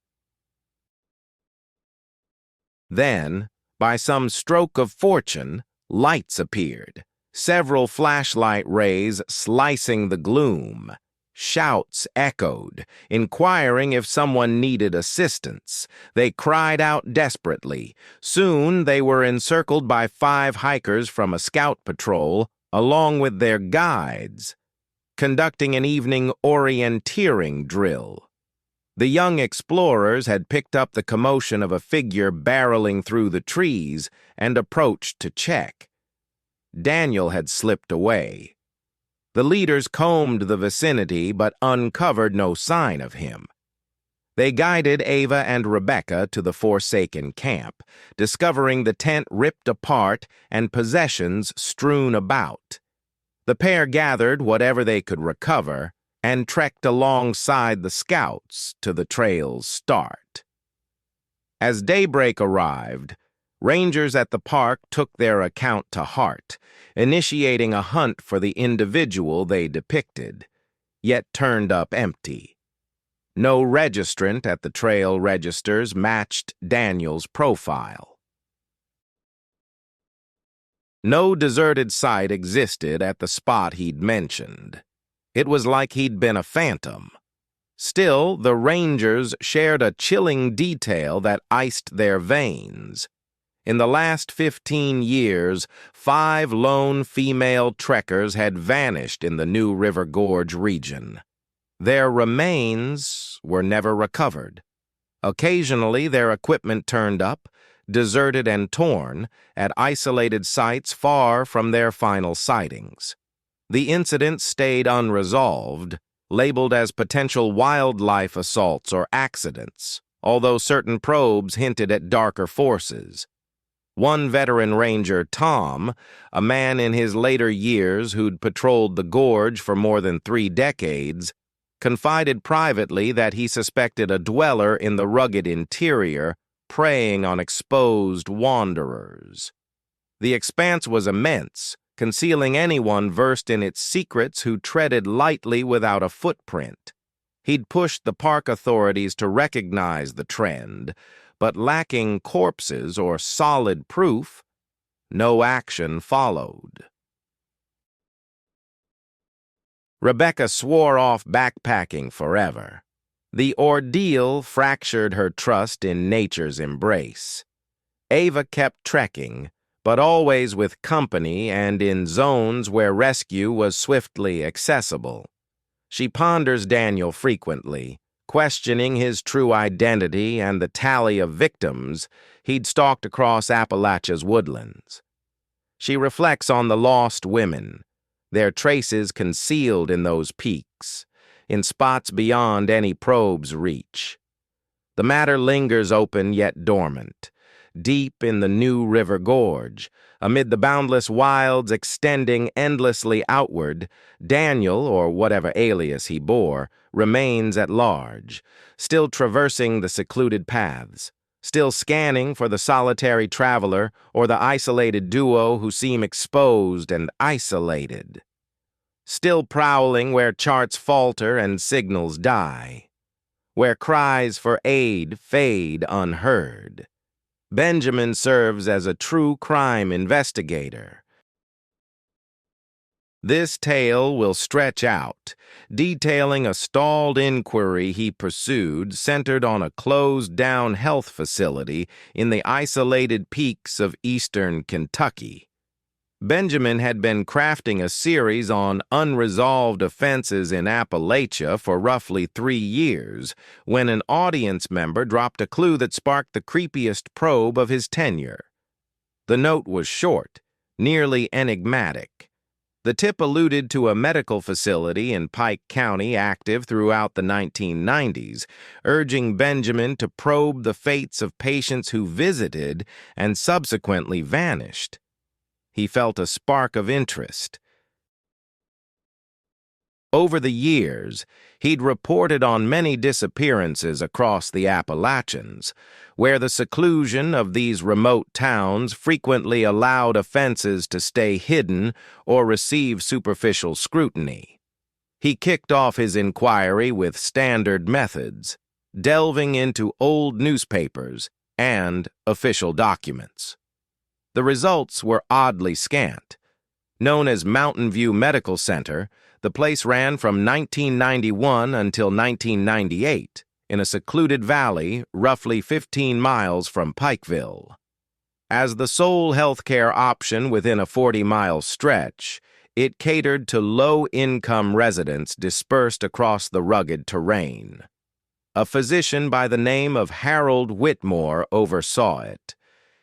Then, by some stroke of fortune, lights appeared, several flashlight rays slicing the gloom. Shouts echoed, inquiring if someone needed assistance. They cried out desperately. Soon they were encircled by 5 hikers from a scout patrol, along with their guides, conducting an evening orienteering drill. The young explorers had picked up the commotion of a figure barreling through the trees and approached to check. Daniel had slipped away. The leaders combed the vicinity but uncovered no sign of him. They guided Ava and Rebecca to the forsaken camp, discovering the tent ripped apart and possessions strewn about. The pair gathered whatever they could recover and trekked alongside the scouts to the trail's start. As daybreak arrived, rangers at the park took their account to heart, initiating a hunt for the individual they depicted, yet turned up empty. No registrant at the trail registers matched Daniel's profile. No deserted site existed at the spot he'd mentioned. It was like he'd been a phantom. Still, the rangers shared a chilling detail that iced their veins. In the last 15 years, 5 lone female trekkers had vanished in the New River Gorge region. Their remains were never recovered. Occasionally, their equipment turned up, deserted and torn, at isolated sites far from their final sightings. The incident stayed unresolved, labeled as potential wildlife assaults or accidents, although certain probes hinted at darker forces. One veteran ranger, Tom, a man in his later years who'd patrolled the gorge for more than 3 decades, confided privately that he suspected a dweller in the rugged interior preying on exposed wanderers. The expanse was immense, concealing anyone versed in its secrets who treaded lightly without a footprint. He'd pushed the park authorities to recognize the trend, but lacking corpses or solid proof, no action followed. Rebecca swore off backpacking forever. The ordeal fractured her trust in nature's embrace. Ava kept trekking, but always with company and in zones where rescue was swiftly accessible. She ponders Daniel frequently, questioning his true identity and the tally of victims he'd stalked across Appalachia's woodlands. She reflects on the lost women, their traces concealed in those peaks, in spots beyond any probe's reach. The matter lingers open yet dormant, deep in the New River Gorge. Amid the boundless wilds extending endlessly outward, Daniel, or whatever alias he bore, remains at large, still traversing the secluded paths, still scanning for the solitary traveler or the isolated duo who seem exposed and isolated, still prowling where charts falter and signals die, where cries for aid fade unheard. Benjamin serves as a true crime investigator. This tale will stretch out, detailing a stalled inquiry he pursued centered on a closed-down health facility in the isolated peaks of eastern Kentucky. Benjamin had been crafting a series on unresolved offenses in Appalachia for roughly 3 years when an audience member dropped a clue that sparked the creepiest probe of his tenure. The note was short, nearly enigmatic. The tip alluded to a medical facility in Pike County active throughout the 1990s, urging Benjamin to probe the fates of patients who visited and subsequently vanished. He felt a spark of interest. Over the years, he'd reported on many disappearances across the Appalachians, where the seclusion of these remote towns frequently allowed offenses to stay hidden or receive superficial scrutiny. He kicked off his inquiry with standard methods, delving into old newspapers and official documents. The results were oddly scant. Known as Mountain View Medical Center, the place ran from 1991 until 1998 in a secluded valley roughly 15 miles from Pikeville. As the sole healthcare option within a 40-mile stretch, it catered to low-income residents dispersed across the rugged terrain. A physician by the name of Harold Whitmore oversaw it.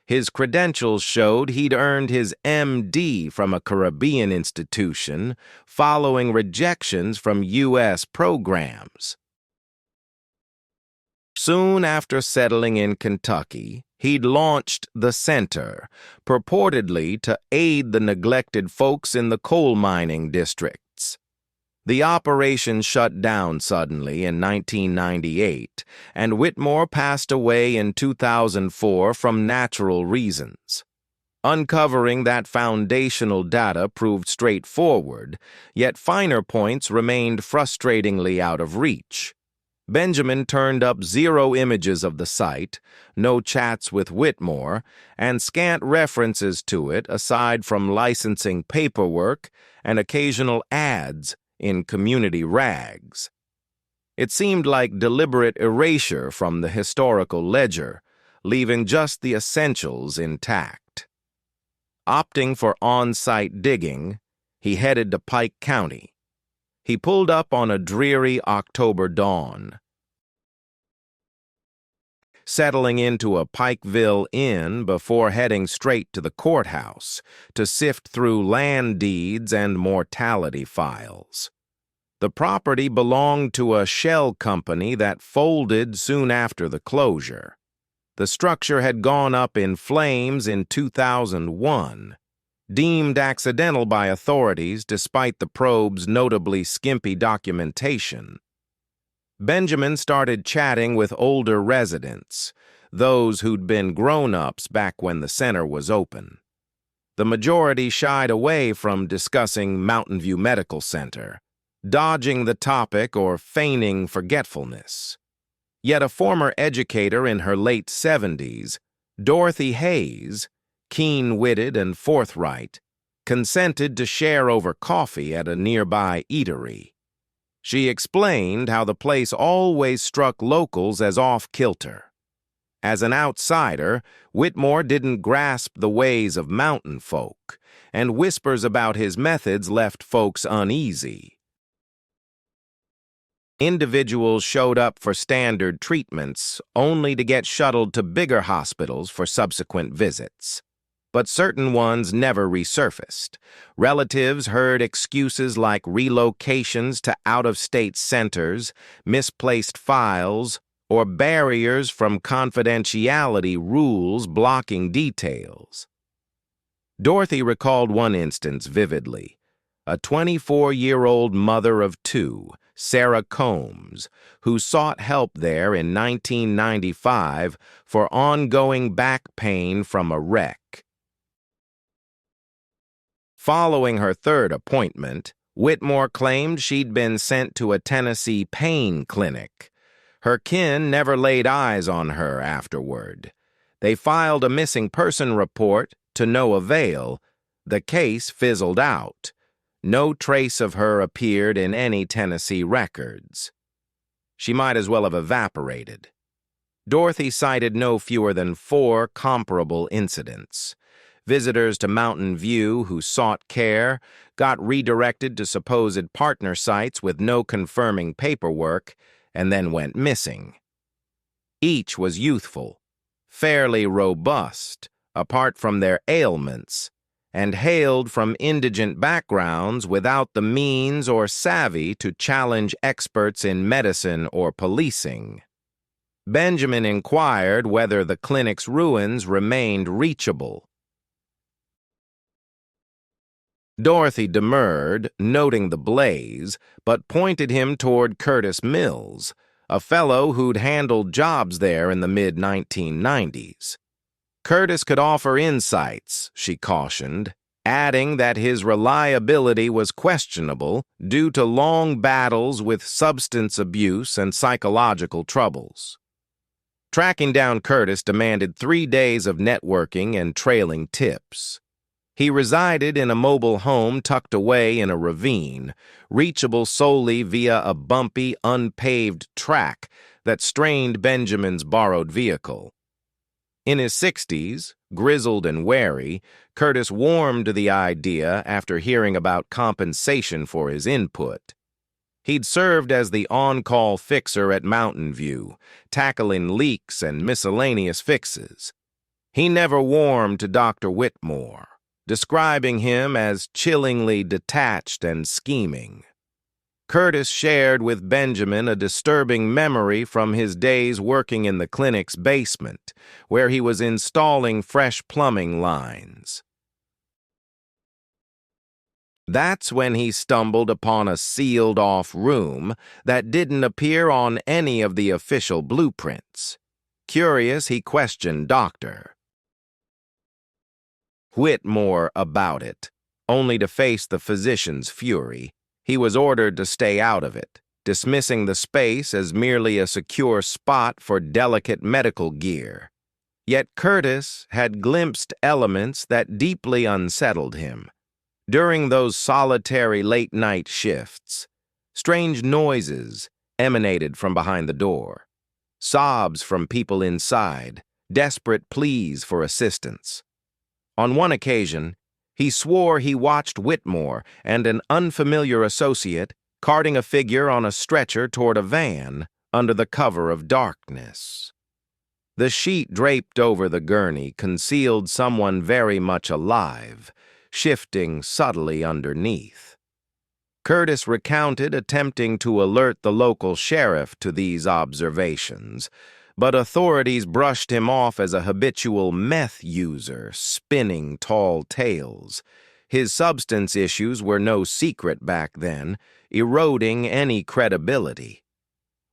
His credentials showed he'd earned his M.D. from a Caribbean institution following rejections from U.S. programs. Soon after settling in Kentucky, He'd launched the center, purportedly to aid the neglected folks in the coal mining districts. The operation shut down suddenly in 1998, and Whitmore passed away in 2004 from natural reasons. Uncovering that foundational data proved straightforward, yet finer points remained frustratingly out of reach. Benjamin turned up 0 images of the site, no chats with Whitmore, and scant references to it aside from licensing paperwork and occasional ads in community rags. It seemed like deliberate erasure from the historical ledger, leaving just the essentials intact. Opting for on-site digging, he headed to Pike County. He pulled up on a dreary October dawn. Settling into a Pikeville inn before heading straight to the courthouse to sift through land deeds and mortality files. The property belonged to a shell company that folded soon after the closure. The structure had gone up in flames in 2001, deemed accidental by authorities despite the probe's notably skimpy documentation. Benjamin started chatting with older residents, those who'd been grown-ups back when the center was open. The majority shied away from discussing Mountain View Medical Center, dodging the topic or feigning forgetfulness. Yet a former educator in her late 70s, Dorothy Hayes, keen-witted and forthright, consented to share over coffee at a nearby eatery. She explained how the place always struck locals as off-kilter. As an outsider, Whitmore didn't grasp the ways of mountain folk, and whispers about his methods left folks uneasy. Individuals showed up for standard treatments only to get shuttled to bigger hospitals for subsequent visits. But certain ones never resurfaced. Relatives heard excuses like relocations to out-of-state centers, misplaced files, or barriers from confidentiality rules blocking details. Dorothy recalled one instance vividly. A 24-year-old mother of 2, Sarah Combs, who sought help there in 1995 for ongoing back pain from a wreck. Following her third appointment, Whitmore claimed she'd been sent to a Tennessee pain clinic. Her kin never laid eyes on her afterward. They filed a missing person report to no avail. The case fizzled out. No trace of her appeared in any Tennessee records. She might as well have evaporated. Dorothy cited no fewer than 4 comparable incidents. Visitors to Mountain View who sought care got redirected to supposed partner sites with no confirming paperwork and then went missing. Each was youthful, fairly robust, apart from their ailments, and hailed from indigent backgrounds without the means or savvy to challenge experts in medicine or policing. Benjamin inquired whether the clinic's ruins remained reachable. Dorothy demurred, noting the blaze, but pointed him toward Curtis Mills, a fellow who'd handled jobs there in the mid-1990s. Curtis could offer insights, she cautioned, adding that his reliability was questionable due to long battles with substance abuse and psychological troubles. Tracking down Curtis demanded 3 days of networking and trailing tips. He resided in a mobile home tucked away in a ravine, reachable solely via a bumpy, unpaved track that strained Benjamin's borrowed vehicle. In his 60s, grizzled and wary, Curtis warmed to the idea after hearing about compensation for his input. He'd served as the on-call fixer at Mountain View, tackling leaks and miscellaneous fixes. He never warmed to Dr. Whitmore, describing him as chillingly detached and scheming. Curtis shared with Benjamin a disturbing memory from his days working in the clinic's basement, where he was installing fresh plumbing lines. That's when he stumbled upon a sealed-off room that didn't appear on any of the official blueprints. Curious, he questioned Dr. Whitmore about it, only to face the physician's fury. He was ordered to stay out of it, dismissing the space as merely a secure spot for delicate medical gear. Yet Curtis had glimpsed elements that deeply unsettled him. During those solitary late-night shifts, strange noises emanated from behind the door, sobs from people inside, desperate pleas for assistance. On one occasion, he swore he watched Whitmore and an unfamiliar associate carting a figure on a stretcher toward a van under the cover of darkness. The sheet draped over the gurney concealed someone very much alive, shifting subtly underneath. Curtis recounted attempting to alert the local sheriff to these observations, but authorities brushed him off as a habitual meth user, spinning tall tales. His substance issues were no secret back then, eroding any credibility.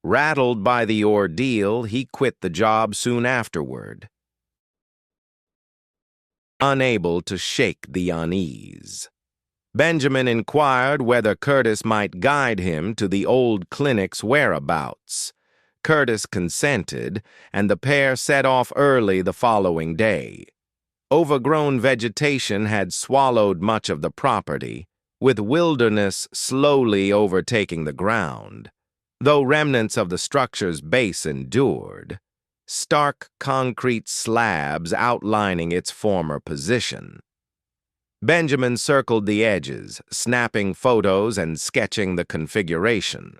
Rattled by the ordeal, he quit the job soon afterward, unable to shake the unease. Benjamin inquired whether Curtis might guide him to the old clinic's whereabouts. Curtis consented, and the pair set off early the following day. Overgrown vegetation had swallowed much of the property, with wilderness slowly overtaking the ground. Though remnants of the structure's base endured, stark concrete slabs outlining its former position. Benjamin circled the edges, snapping photos and sketching the configuration.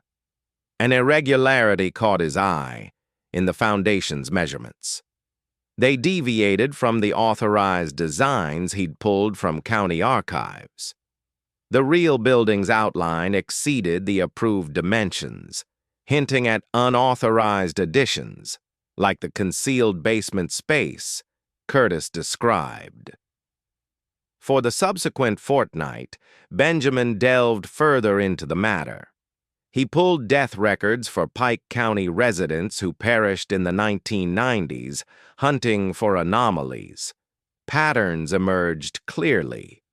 An irregularity caught his eye in the foundation's measurements. They deviated from the authorized designs he'd pulled from county archives. The real building's outline exceeded the approved dimensions, hinting at unauthorized additions, like the concealed basement space Curtis described. For the subsequent fortnight, Benjamin delved further into the matter. He pulled death records for Pike County residents who perished in the 1990s, hunting for anomalies. Patterns emerged clearly.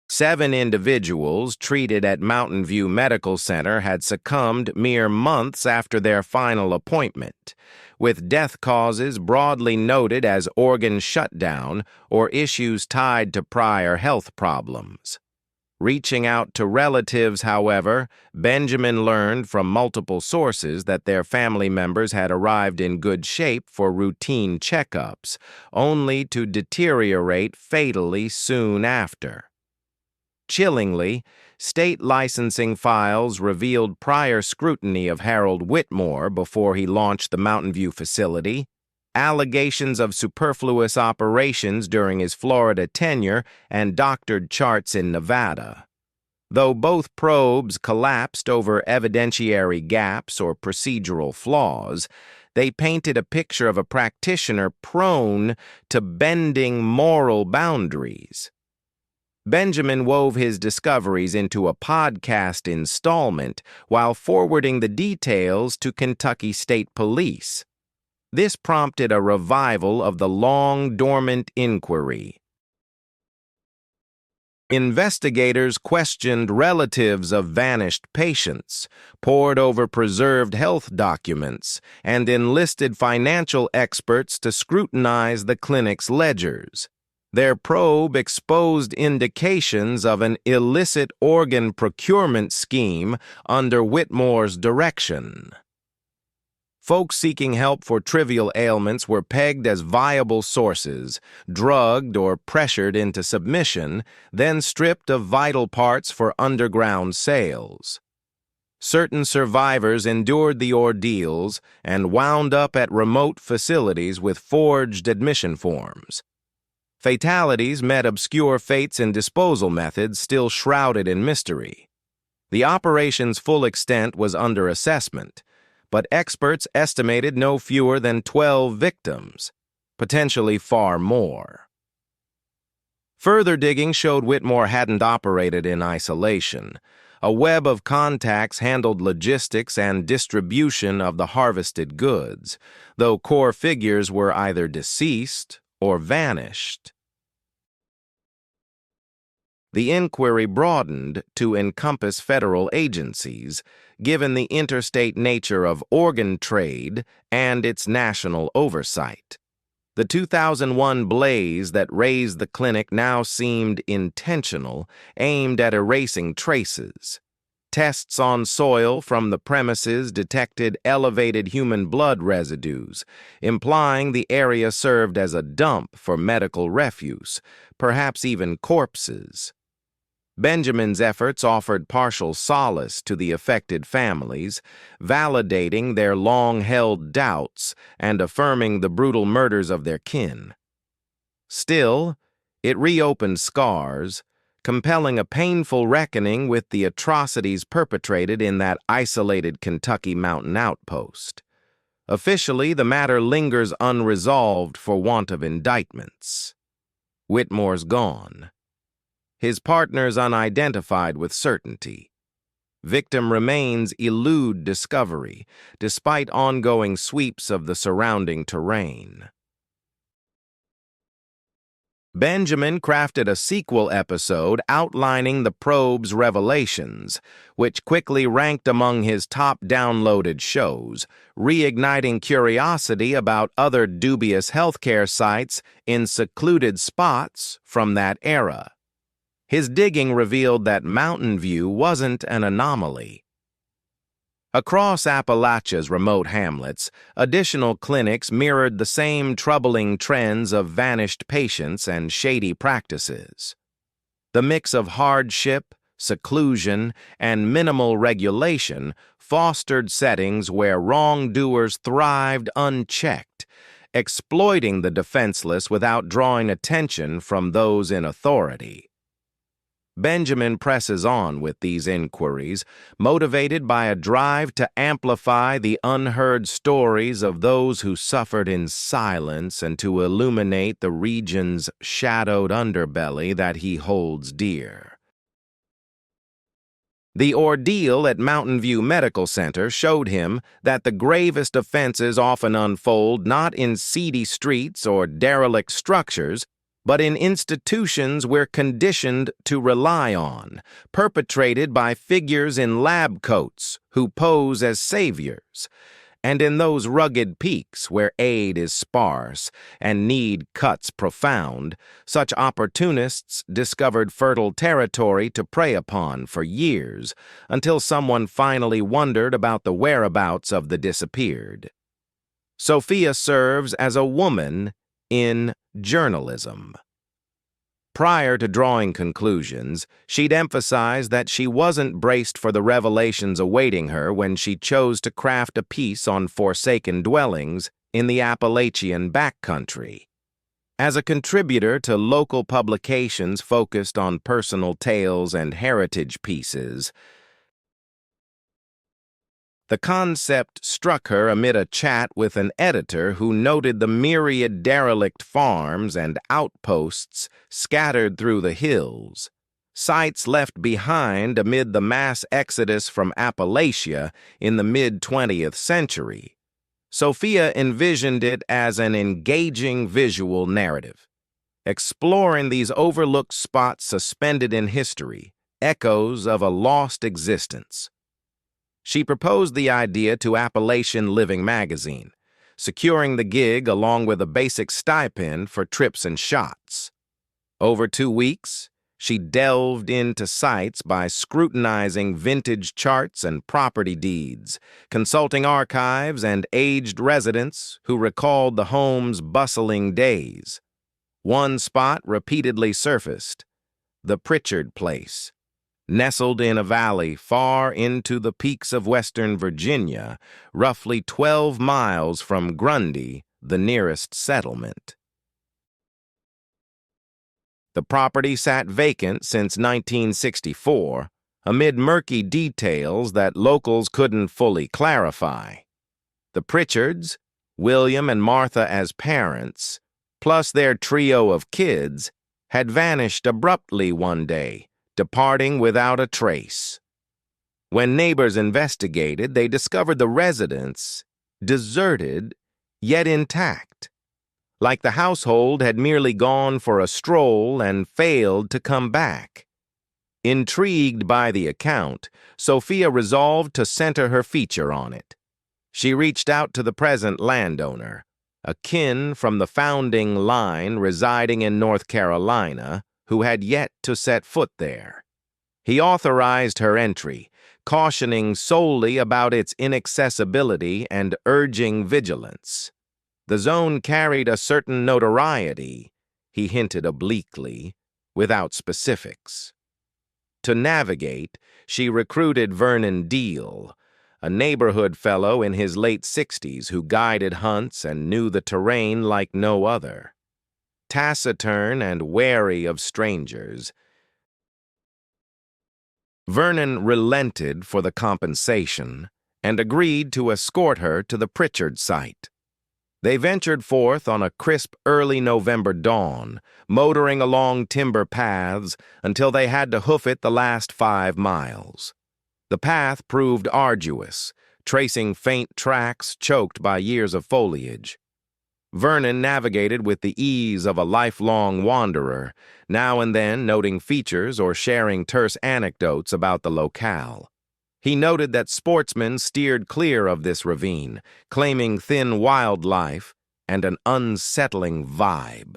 7 individuals treated at Mountain View Medical Center had succumbed mere months after their final appointment, with death causes broadly noted as organ shutdown or issues tied to prior health problems. Reaching out to relatives, however, Benjamin learned from multiple sources that their family members had arrived in good shape for routine checkups, only to deteriorate fatally soon after. Chillingly, state licensing files revealed prior scrutiny of Harold Whitmore before he launched the Mountain View facility, allegations of superfluous operations during his Florida tenure, and doctored charts in Nevada. Though both probes collapsed over evidentiary gaps or procedural flaws, they painted a picture of a practitioner prone to bending moral boundaries. Benjamin wove his discoveries into a podcast installment while forwarding the details to Kentucky State Police. This prompted a revival of the long-dormant inquiry. Investigators questioned relatives of vanished patients, pored over preserved health documents, and enlisted financial experts to scrutinize the clinic's ledgers. Their probe exposed indications of an illicit organ procurement scheme under Whitmore's direction. Folks seeking help for trivial ailments were pegged as viable sources, drugged or pressured into submission, then stripped of vital parts for underground sales. Certain survivors endured the ordeals and wound up at remote facilities with forged admission forms. Fatalities met obscure fates and disposal methods still shrouded in mystery. The operation's full extent was under assessment, but experts estimated no fewer than 12 victims, potentially far more. Further digging showed Whitmore hadn't operated in isolation. A web of contacts handled logistics and distribution of the harvested goods, though core figures were either deceased or vanished. The inquiry broadened to encompass federal agencies, given the interstate nature of organ trade and its national oversight. The 2001 blaze that razed the clinic now seemed intentional, aimed at erasing traces. Tests on soil from the premises detected elevated human blood residues, implying the area served as a dump for medical refuse, perhaps even corpses. Benjamin's efforts offered partial solace to the affected families, validating their long-held doubts and affirming the brutal murders of their kin. Still, it reopened scars, compelling a painful reckoning with the atrocities perpetrated in that isolated Kentucky mountain outpost. Officially, the matter lingers unresolved for want of indictments. Whitmore's gone. His partners unidentified with certainty. Victim remains elude discovery, despite ongoing sweeps of the surrounding terrain. Benjamin crafted a sequel episode outlining the probe's revelations, which quickly ranked among his top downloaded shows, reigniting curiosity about other dubious healthcare sites in secluded spots from that era. His digging revealed that Mountain View wasn't an anomaly. Across Appalachia's remote hamlets, additional clinics mirrored the same troubling trends of vanished patients and shady practices. The mix of hardship, seclusion, and minimal regulation fostered settings where wrongdoers thrived unchecked, exploiting the defenseless without drawing attention from those in authority. Benjamin presses on with these inquiries, motivated by a drive to amplify the unheard stories of those who suffered in silence and to illuminate the region's shadowed underbelly that he holds dear. The ordeal at Mountain View Medical Center showed him that the gravest offenses often unfold not in seedy streets or derelict structures, but in institutions we're conditioned to rely on, perpetrated by figures in lab coats who pose as saviors, and in those rugged peaks where aid is sparse and need cuts profound, such opportunists discovered fertile territory to prey upon for years, until someone finally wondered about the whereabouts of the disappeared. Sophia serves as a woman in journalism. Prior to drawing conclusions, she'd emphasized that she wasn't braced for the revelations awaiting her when she chose to craft a piece on forsaken dwellings in the Appalachian backcountry. As a contributor to local publications focused on personal tales and heritage pieces, the concept struck her amid a chat with an editor who noted the myriad derelict farms and outposts scattered through the hills, sites left behind amid the mass exodus from Appalachia in the mid-20th century. Sophia envisioned it as an engaging visual narrative, exploring these overlooked spots suspended in history, echoes of a lost existence. She proposed the idea to Appalachian Living magazine, securing the gig along with a basic stipend for trips and shots. Over 2 weeks, she delved into sites by scrutinizing vintage charts and property deeds, consulting archives and aged residents who recalled the home's bustling days. One spot repeatedly surfaced: the Pritchard Place. Nestled in a valley far into the peaks of western Virginia, roughly 12 miles from Grundy, the nearest settlement. The property sat vacant since 1964, amid murky details that locals couldn't fully clarify. The Pritchards, William and Martha as parents, plus their trio of kids, had vanished abruptly one day, departing without a trace. When neighbors investigated, they discovered the residence deserted, yet intact, like the household had merely gone for a stroll and failed to come back. Intrigued by the account, Sophia resolved to center her feature on it. She reached out to the present landowner, a kin from the founding line residing in North Carolina, who had yet to set foot there. He authorized her entry, cautioning solely about its inaccessibility and urging vigilance. The zone carried a certain notoriety, he hinted obliquely, without specifics. To navigate, she recruited Vernon Deal, a neighborhood fellow in his late 60s who guided hunts and knew the terrain like no other. Taciturn and wary of strangers, Vernon relented for the compensation and agreed to escort her to the Pritchard site. They ventured forth on a crisp early November dawn, motoring along timber paths until they had to hoof it the last 5 miles. The path proved arduous, tracing faint tracks choked by years of foliage. Vernon navigated with the ease of a lifelong wanderer, now and then noting features or sharing terse anecdotes about the locale. He noted that sportsmen steered clear of this ravine, claiming thin wildlife and an unsettling vibe.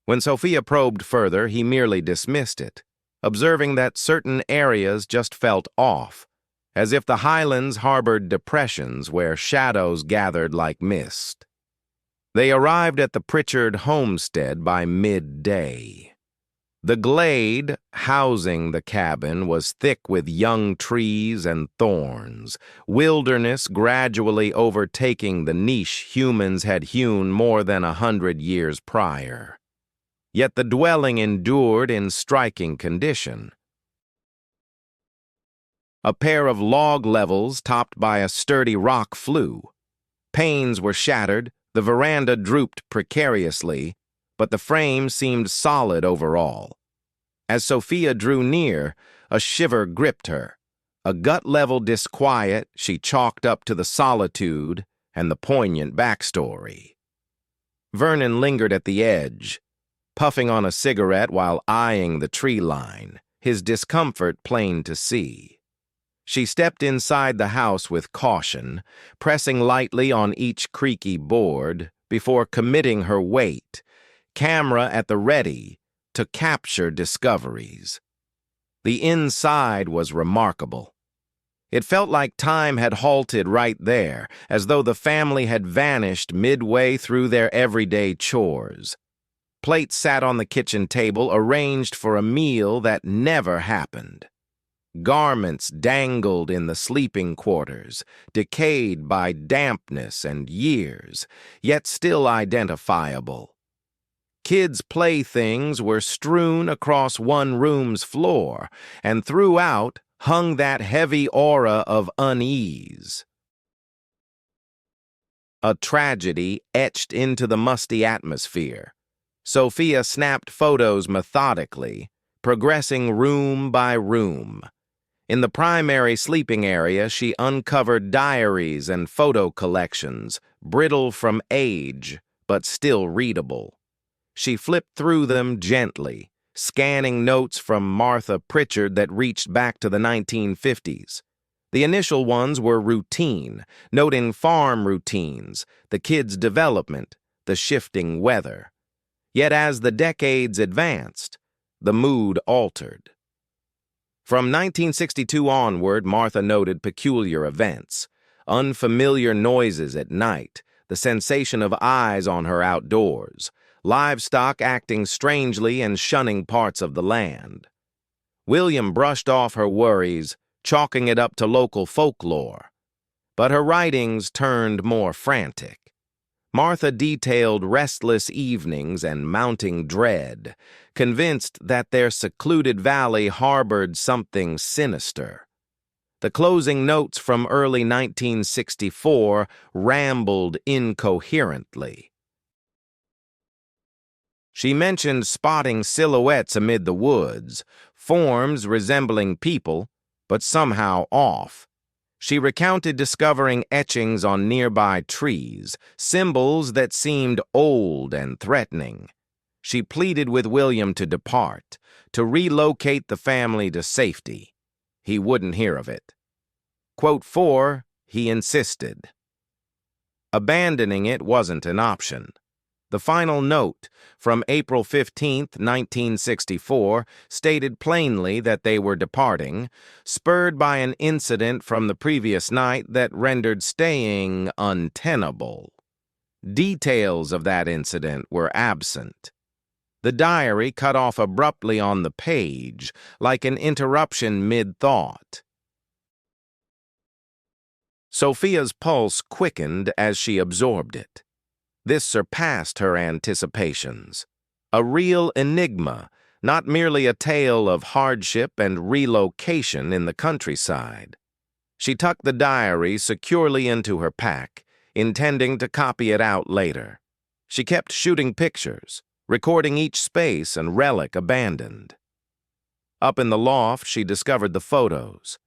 When Sophia probed further, he merely dismissed it, observing that certain areas just felt off, as if the highlands harbored depressions where shadows gathered like mist. They arrived at the Pritchard homestead by midday. The glade housing the cabin was thick with young trees and thorns, wilderness gradually overtaking the niche humans had hewn more than 100 years prior. Yet the dwelling endured in striking condition. A pair of log levels topped by a sturdy rock flue. Panes were shattered, the veranda drooped precariously, but the frame seemed solid overall. As Sophia drew near, a shiver gripped her. A gut-level disquiet she chalked up to the solitude and the poignant backstory. Vernon lingered at the edge, puffing on a cigarette while eyeing the tree line, his discomfort plain to see. She stepped inside the house with caution, pressing lightly on each creaky board before committing her weight, camera at the ready, to capture discoveries. The inside was remarkable. It felt like time had halted right there, as though the family had vanished midway through their everyday chores. Plates sat on the kitchen table, arranged for a meal that never happened. Garments dangled in the sleeping quarters, decayed by dampness and years, yet still identifiable. Kids' playthings were strewn across one room's floor, and throughout hung that heavy aura of unease. A tragedy etched into the musty atmosphere. Sophia snapped photos methodically, progressing room by room. In the primary sleeping area, she uncovered diaries and photo collections, brittle from age, but still readable. She flipped through them gently, scanning notes from Martha Pritchard that reached back to the 1950s. The initial ones were routine, noting farm routines, the kids' development, the shifting weather. Yet as the decades advanced, the mood altered. From 1962 onward, Martha noted peculiar events, unfamiliar noises at night, the sensation of eyes on her outdoors, livestock acting strangely and shunning parts of the land. William brushed off her worries, chalking it up to local folklore. But her writings turned more frantic. Martha detailed restless evenings and mounting dread, convinced that their secluded valley harbored something sinister. The closing notes from early 1964 rambled incoherently. She mentioned spotting silhouettes amid the woods, forms resembling people, but somehow off. She recounted discovering etchings on nearby trees, symbols that seemed old and threatening. She pleaded with William to depart, to relocate the family to safety. He wouldn't hear of it. Quote 4, he insisted. Abandoning it wasn't an option. The final note, from April 15, 1964, stated plainly that they were departing, spurred by an incident from the previous night that rendered staying untenable. Details of that incident were absent. The diary cut off abruptly on the page, like an interruption mid-thought. Sophia's pulse quickened as she absorbed it. This surpassed her anticipations. A real enigma, not merely a tale of hardship and relocation in the countryside. She tucked the diary securely into her pack, intending to copy it out later. She kept shooting pictures, recording each space and relic abandoned. Up in the loft, she discovered the photos.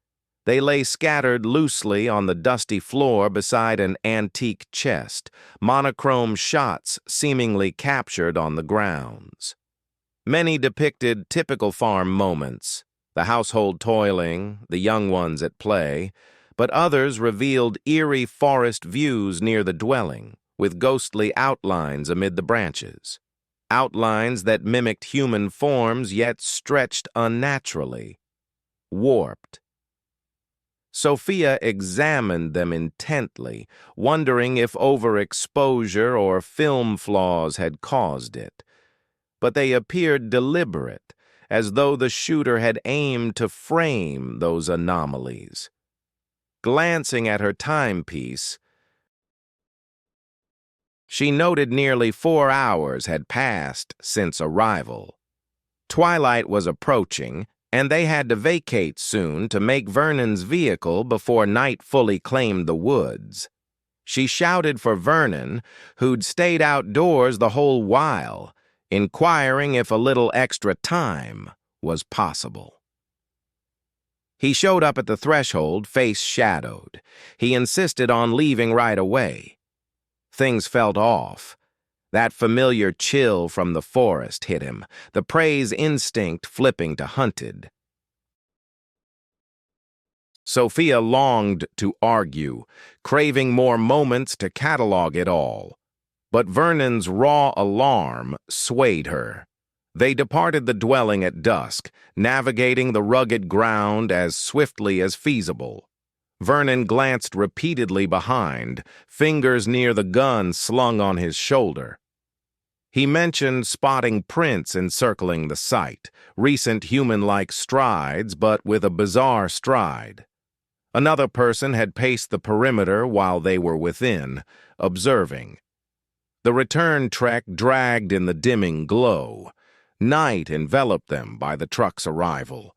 They lay scattered loosely on the dusty floor beside an antique chest, monochrome shots seemingly captured on the grounds. Many depicted typical farm moments, the household toiling, the young ones at play, but others revealed eerie forest views near the dwelling, with ghostly outlines amid the branches. Outlines that mimicked human forms yet stretched unnaturally, warped. Sophia examined them intently, wondering if overexposure or film flaws had caused it. But they appeared deliberate, as though the shooter had aimed to frame those anomalies. Glancing at her timepiece, she noted nearly 4 hours had passed since arrival. Twilight was approaching, and they had to vacate soon to make Vernon's vehicle before night fully claimed the woods. She shouted for Vernon, who'd stayed outdoors the whole while, inquiring if a little extra time was possible. He showed up at the threshold, face shadowed. He insisted on leaving right away. Things felt off. That familiar chill from the forest hit him, the prey's instinct flipping to hunted. Sophia longed to argue, craving more moments to catalog it all. But Vernon's raw alarm swayed her. They departed the dwelling at dusk, navigating the rugged ground as swiftly as feasible. Vernon glanced repeatedly behind, fingers near the gun slung on his shoulder. He mentioned spotting prints encircling the site, recent human-like strides, but with a bizarre stride. Another person had paced the perimeter while they were within, observing. The return trek dragged in the dimming glow. Night enveloped them by the truck's arrival.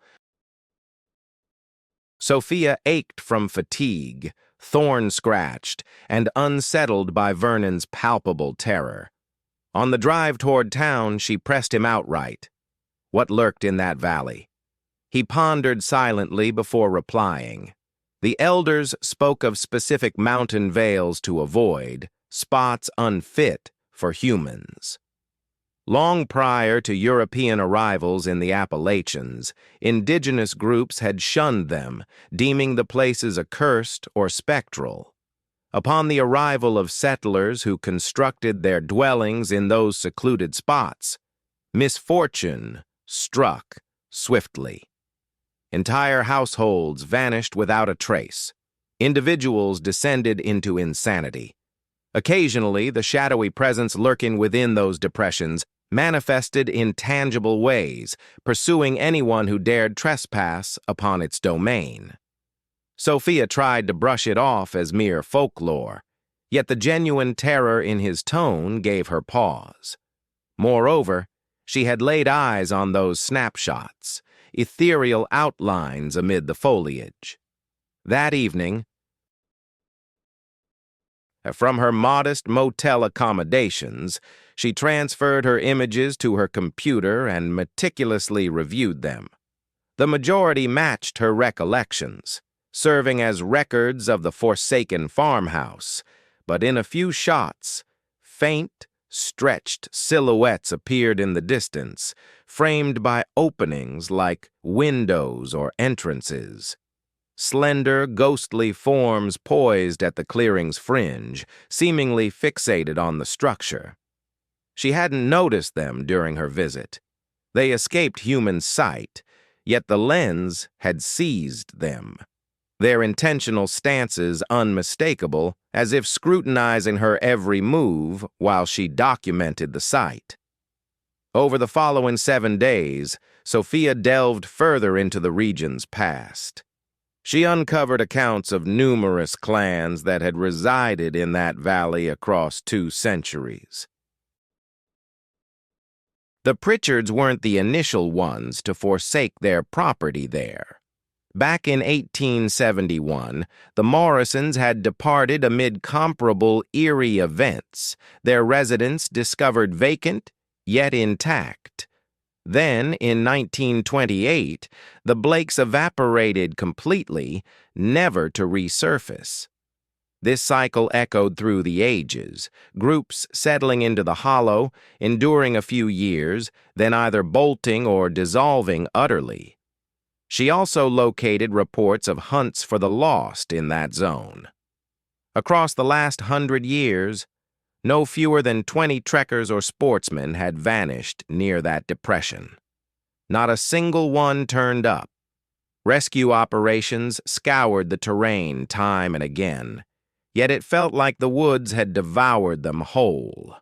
Sophia ached from fatigue, thorn-scratched, and unsettled by Vernon's palpable terror. On the drive toward town, she pressed him outright. What lurked in that valley? He pondered silently before replying. The elders spoke of specific mountain vales to avoid, spots unfit for humans. Long prior to European arrivals in the Appalachians, indigenous groups had shunned them, deeming the places accursed or spectral. Upon the arrival of settlers who constructed their dwellings in those secluded spots, misfortune struck swiftly. Entire households vanished without a trace. Individuals descended into insanity. Occasionally, the shadowy presence lurking within those depressions manifested in tangible ways, pursuing anyone who dared trespass upon its domain. Sophia tried to brush it off as mere folklore. Yet the genuine terror in his tone gave her pause. Moreover, she had laid eyes on those snapshots, ethereal outlines amid the foliage. That evening, from her modest motel accommodations, she transferred her images to her computer and meticulously reviewed them. The majority matched her recollections, serving as records of the forsaken farmhouse, but in a few shots, faint, stretched silhouettes appeared in the distance, framed by openings like windows or entrances. Slender, ghostly forms poised at the clearing's fringe, seemingly fixated on the structure. She hadn't noticed them during her visit. They escaped human sight, yet the lens had seized them, their intentional stances unmistakable, as if scrutinizing her every move while she documented the sight. Over the following 7 days, Sophia delved further into the region's past. She uncovered accounts of numerous clans that had resided in that valley across 2 centuries. The Pritchards weren't the initial ones to forsake their property there. Back in 1871, the Morrisons had departed amid comparable eerie events, their residence discovered vacant, yet intact. Then, in 1928, the Blakes evaporated completely, never to resurface. This cycle echoed through the ages, groups settling into the hollow, enduring a few years, then either bolting or dissolving utterly. She also located reports of hunts for the lost in that zone. Across the last 100 years, no fewer than 20 trekkers or sportsmen had vanished near that depression. Not a single one turned up. Rescue operations scoured the terrain time and again, yet it felt like the woods had devoured them whole.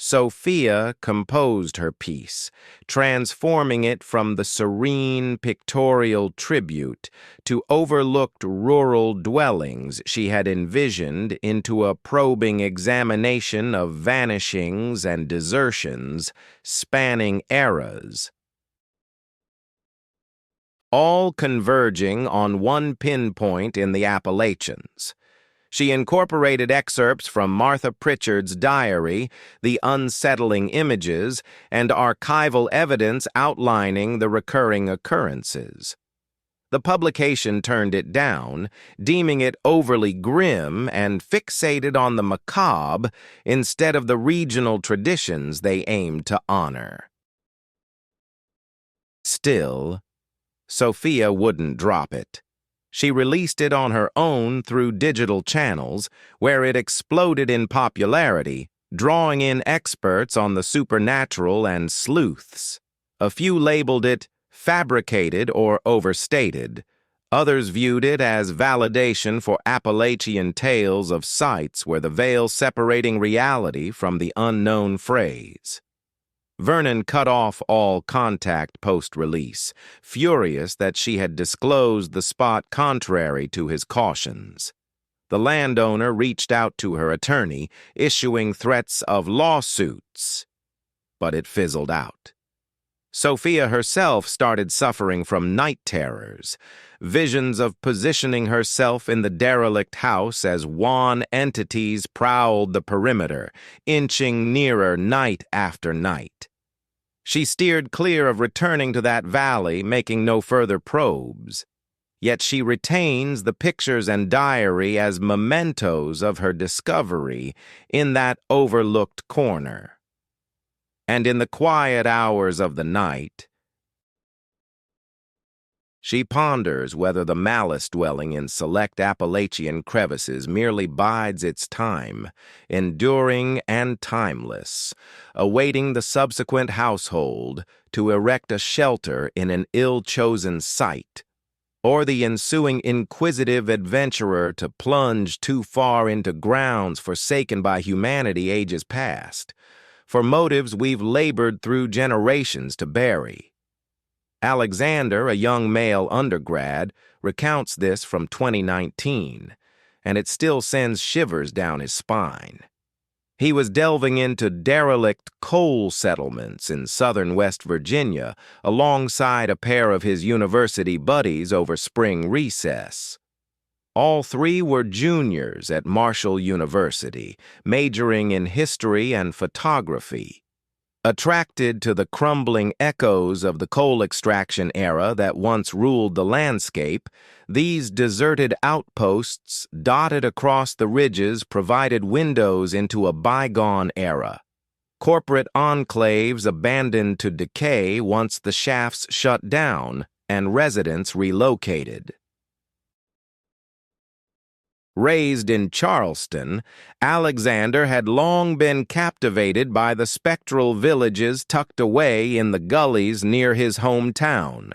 Sophia composed her piece, transforming it from the serene pictorial tribute to overlooked rural dwellings she had envisioned into a probing examination of vanishings and desertions spanning eras, all converging on one pinpoint in the Appalachians. She incorporated excerpts from Martha Pritchard's diary, the unsettling images, and archival evidence outlining the recurring occurrences. The publication turned it down, deeming it overly grim and fixated on the macabre instead of the regional traditions they aimed to honor. Still, Sophia wouldn't drop it. She released it on her own through digital channels, where it exploded in popularity, drawing in experts on the supernatural and sleuths. A few labeled it fabricated or overstated. Others viewed it as validation for Appalachian tales of sites where the veil separating reality from the unknown phrase. Vernon cut off all contact post-release, furious that she had disclosed the spot contrary to his cautions. The landowner reached out to her attorney, issuing threats of lawsuits, but it fizzled out. Sophia herself started suffering from night terrors, visions of positioning herself in the derelict house as wan entities prowled the perimeter, inching nearer night after night. She steered clear of returning to that valley, making no further probes. Yet she retains the pictures and diary as mementos of her discovery in that overlooked corner. And in the quiet hours of the night, she ponders whether the malice dwelling in select Appalachian crevices merely bides its time, enduring and timeless, awaiting the subsequent household to erect a shelter in an ill-chosen site, or the ensuing inquisitive adventurer to plunge too far into grounds forsaken by humanity ages past, for motives we've labored through generations to bury. Alexander, a young male undergrad, recounts this from 2019. and it still sends shivers down his spine. He was delving into derelict coal settlements in southern West Virginia alongside a pair of his university buddies over spring recess. All three were juniors at Marshall University, majoring in history and photography. Attracted to the crumbling echoes of the coal extraction era that once ruled the landscape, these deserted outposts dotted across the ridges provided windows into a bygone era. Corporate enclaves abandoned to decay once the shafts shut down and residents relocated. Raised in Charleston, Alexander had long been captivated by the spectral villages tucked away in the gullies near his hometown.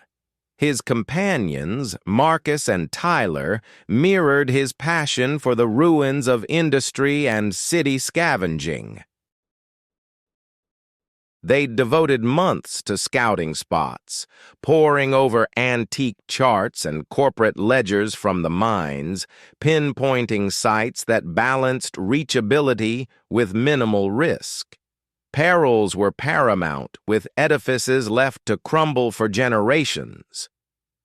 His companions, Marcus and Tyler, mirrored his passion for the ruins of industry and city scavenging. They devoted months to scouting spots, poring over antique charts and corporate ledgers from the mines, pinpointing sites that balanced reachability with minimal risk. Perils were paramount, with edifices left to crumble for generations.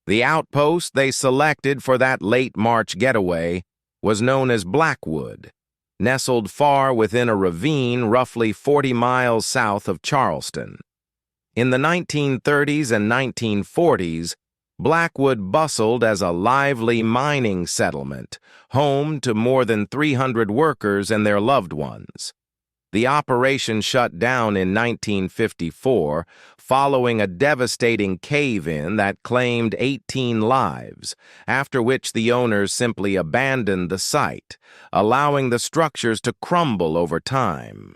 The outpost they selected for that late March getaway was known as Blackwood, nestled far within a ravine roughly 40 miles south of Charleston. In the 1930s and 1940s, Blackwood bustled as a lively mining settlement, home to more than 300 workers and their loved ones. The operation shut down in 1954 following a devastating cave-in that claimed 18 lives, after which the owners simply abandoned the site, allowing the structures to crumble over time.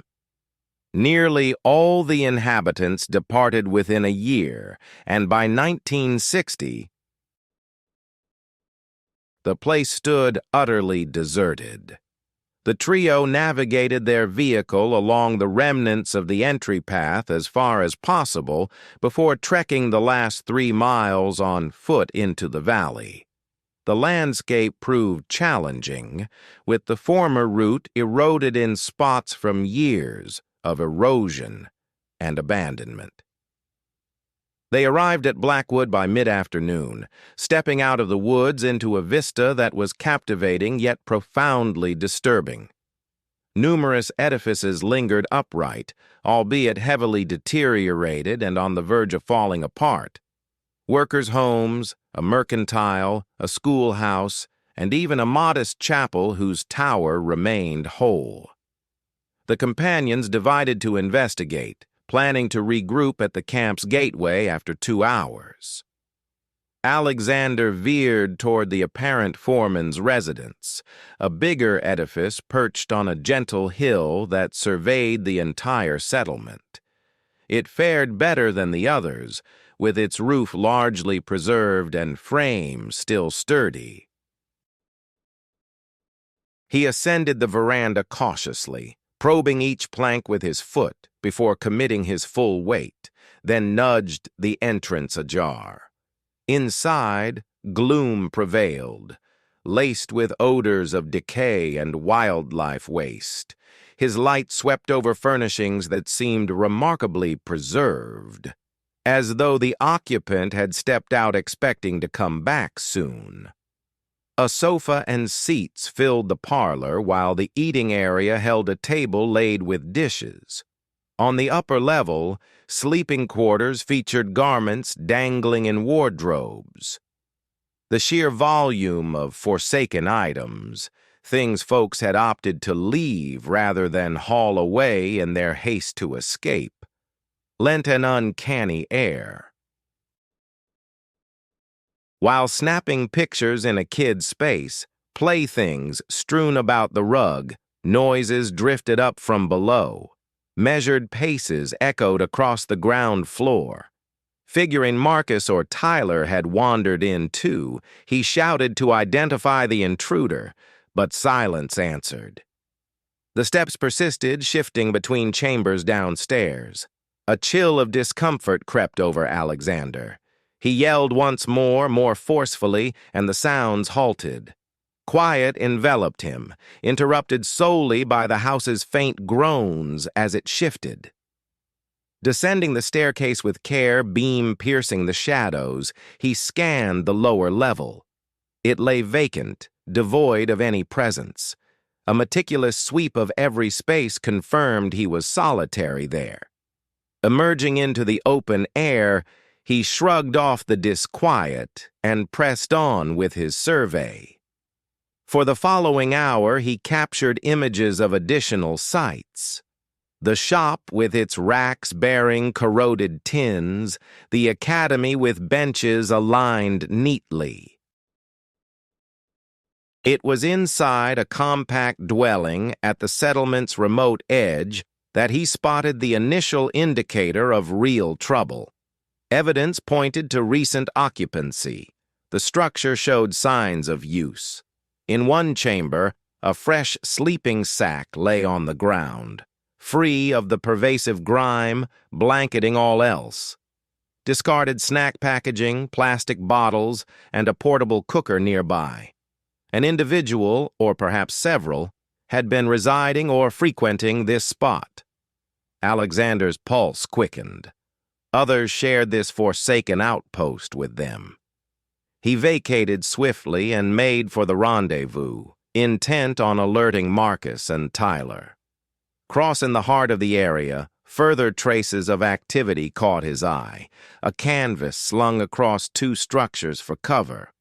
Nearly all the inhabitants departed within a year, and by 1960, the place stood utterly deserted. The trio navigated their vehicle along the remnants of the entry path as far as possible before trekking the last 3 miles on foot into the valley. The landscape proved challenging, with the former route eroded in spots from years of erosion and abandonment. They arrived at Blackwood by mid-afternoon, stepping out of the woods into a vista that was captivating yet profoundly disturbing. Numerous edifices lingered upright, albeit heavily deteriorated and on the verge of falling apart. Workers' homes, a mercantile, a schoolhouse, and even a modest chapel whose tower remained whole. The companions divided to investigate, planning to regroup at the camp's gateway after 2 hours. Alexander veered toward the apparent foreman's residence, a bigger edifice perched on a gentle hill that surveyed the entire settlement. It fared better than the others, with its roof largely preserved and frame still sturdy. He ascended the veranda cautiously, probing each plank with his foot before committing his full weight, then nudged the entrance ajar. Inside, gloom prevailed, laced with odors of decay and wildlife waste. His light swept over furnishings that seemed remarkably preserved, as though the occupant had stepped out expecting to come back soon. A sofa and seats filled the parlor, while the eating area held a table laid with dishes. On the upper level, sleeping quarters featured garments dangling in wardrobes. The sheer volume of forsaken items, things folks had opted to leave rather than haul away in their haste to escape, lent an uncanny air. While snapping pictures in a kid's space, playthings strewn about the rug, noises drifted up from below. Measured paces echoed across the ground floor. Figuring Marcus or Tyler had wandered in too, he shouted to identify the intruder, but silence answered. The steps persisted, shifting between chambers downstairs. A chill of discomfort crept over Alexander. He yelled once more forcefully, and the sounds halted. Quiet enveloped him, interrupted solely by the house's faint groans as it shifted. Descending the staircase with care, beam piercing the shadows, he scanned the lower level. It lay vacant, devoid of any presence. A meticulous sweep of every space confirmed he was solitary there. Emerging into the open air, he shrugged off the disquiet and pressed on with his survey. For the following hour, he captured images of additional sights. The shop with its racks bearing corroded tins, the academy with benches aligned neatly. It was inside a compact dwelling at the settlement's remote edge that he spotted the initial indicator of real trouble. Evidence pointed to recent occupancy. The structure showed signs of use. In one chamber, a fresh sleeping sack lay on the ground, free of the pervasive grime blanketing all else. Discarded snack packaging, plastic bottles, and a portable cooker nearby. An individual, or perhaps several, had been residing or frequenting this spot. Alexander's pulse quickened. Others shared this forsaken outpost with them. He vacated swiftly and made for the rendezvous, intent on alerting Marcus and Tyler. Crossing the heart of the area, further traces of activity caught his eye. A canvas slung across two structures for cover.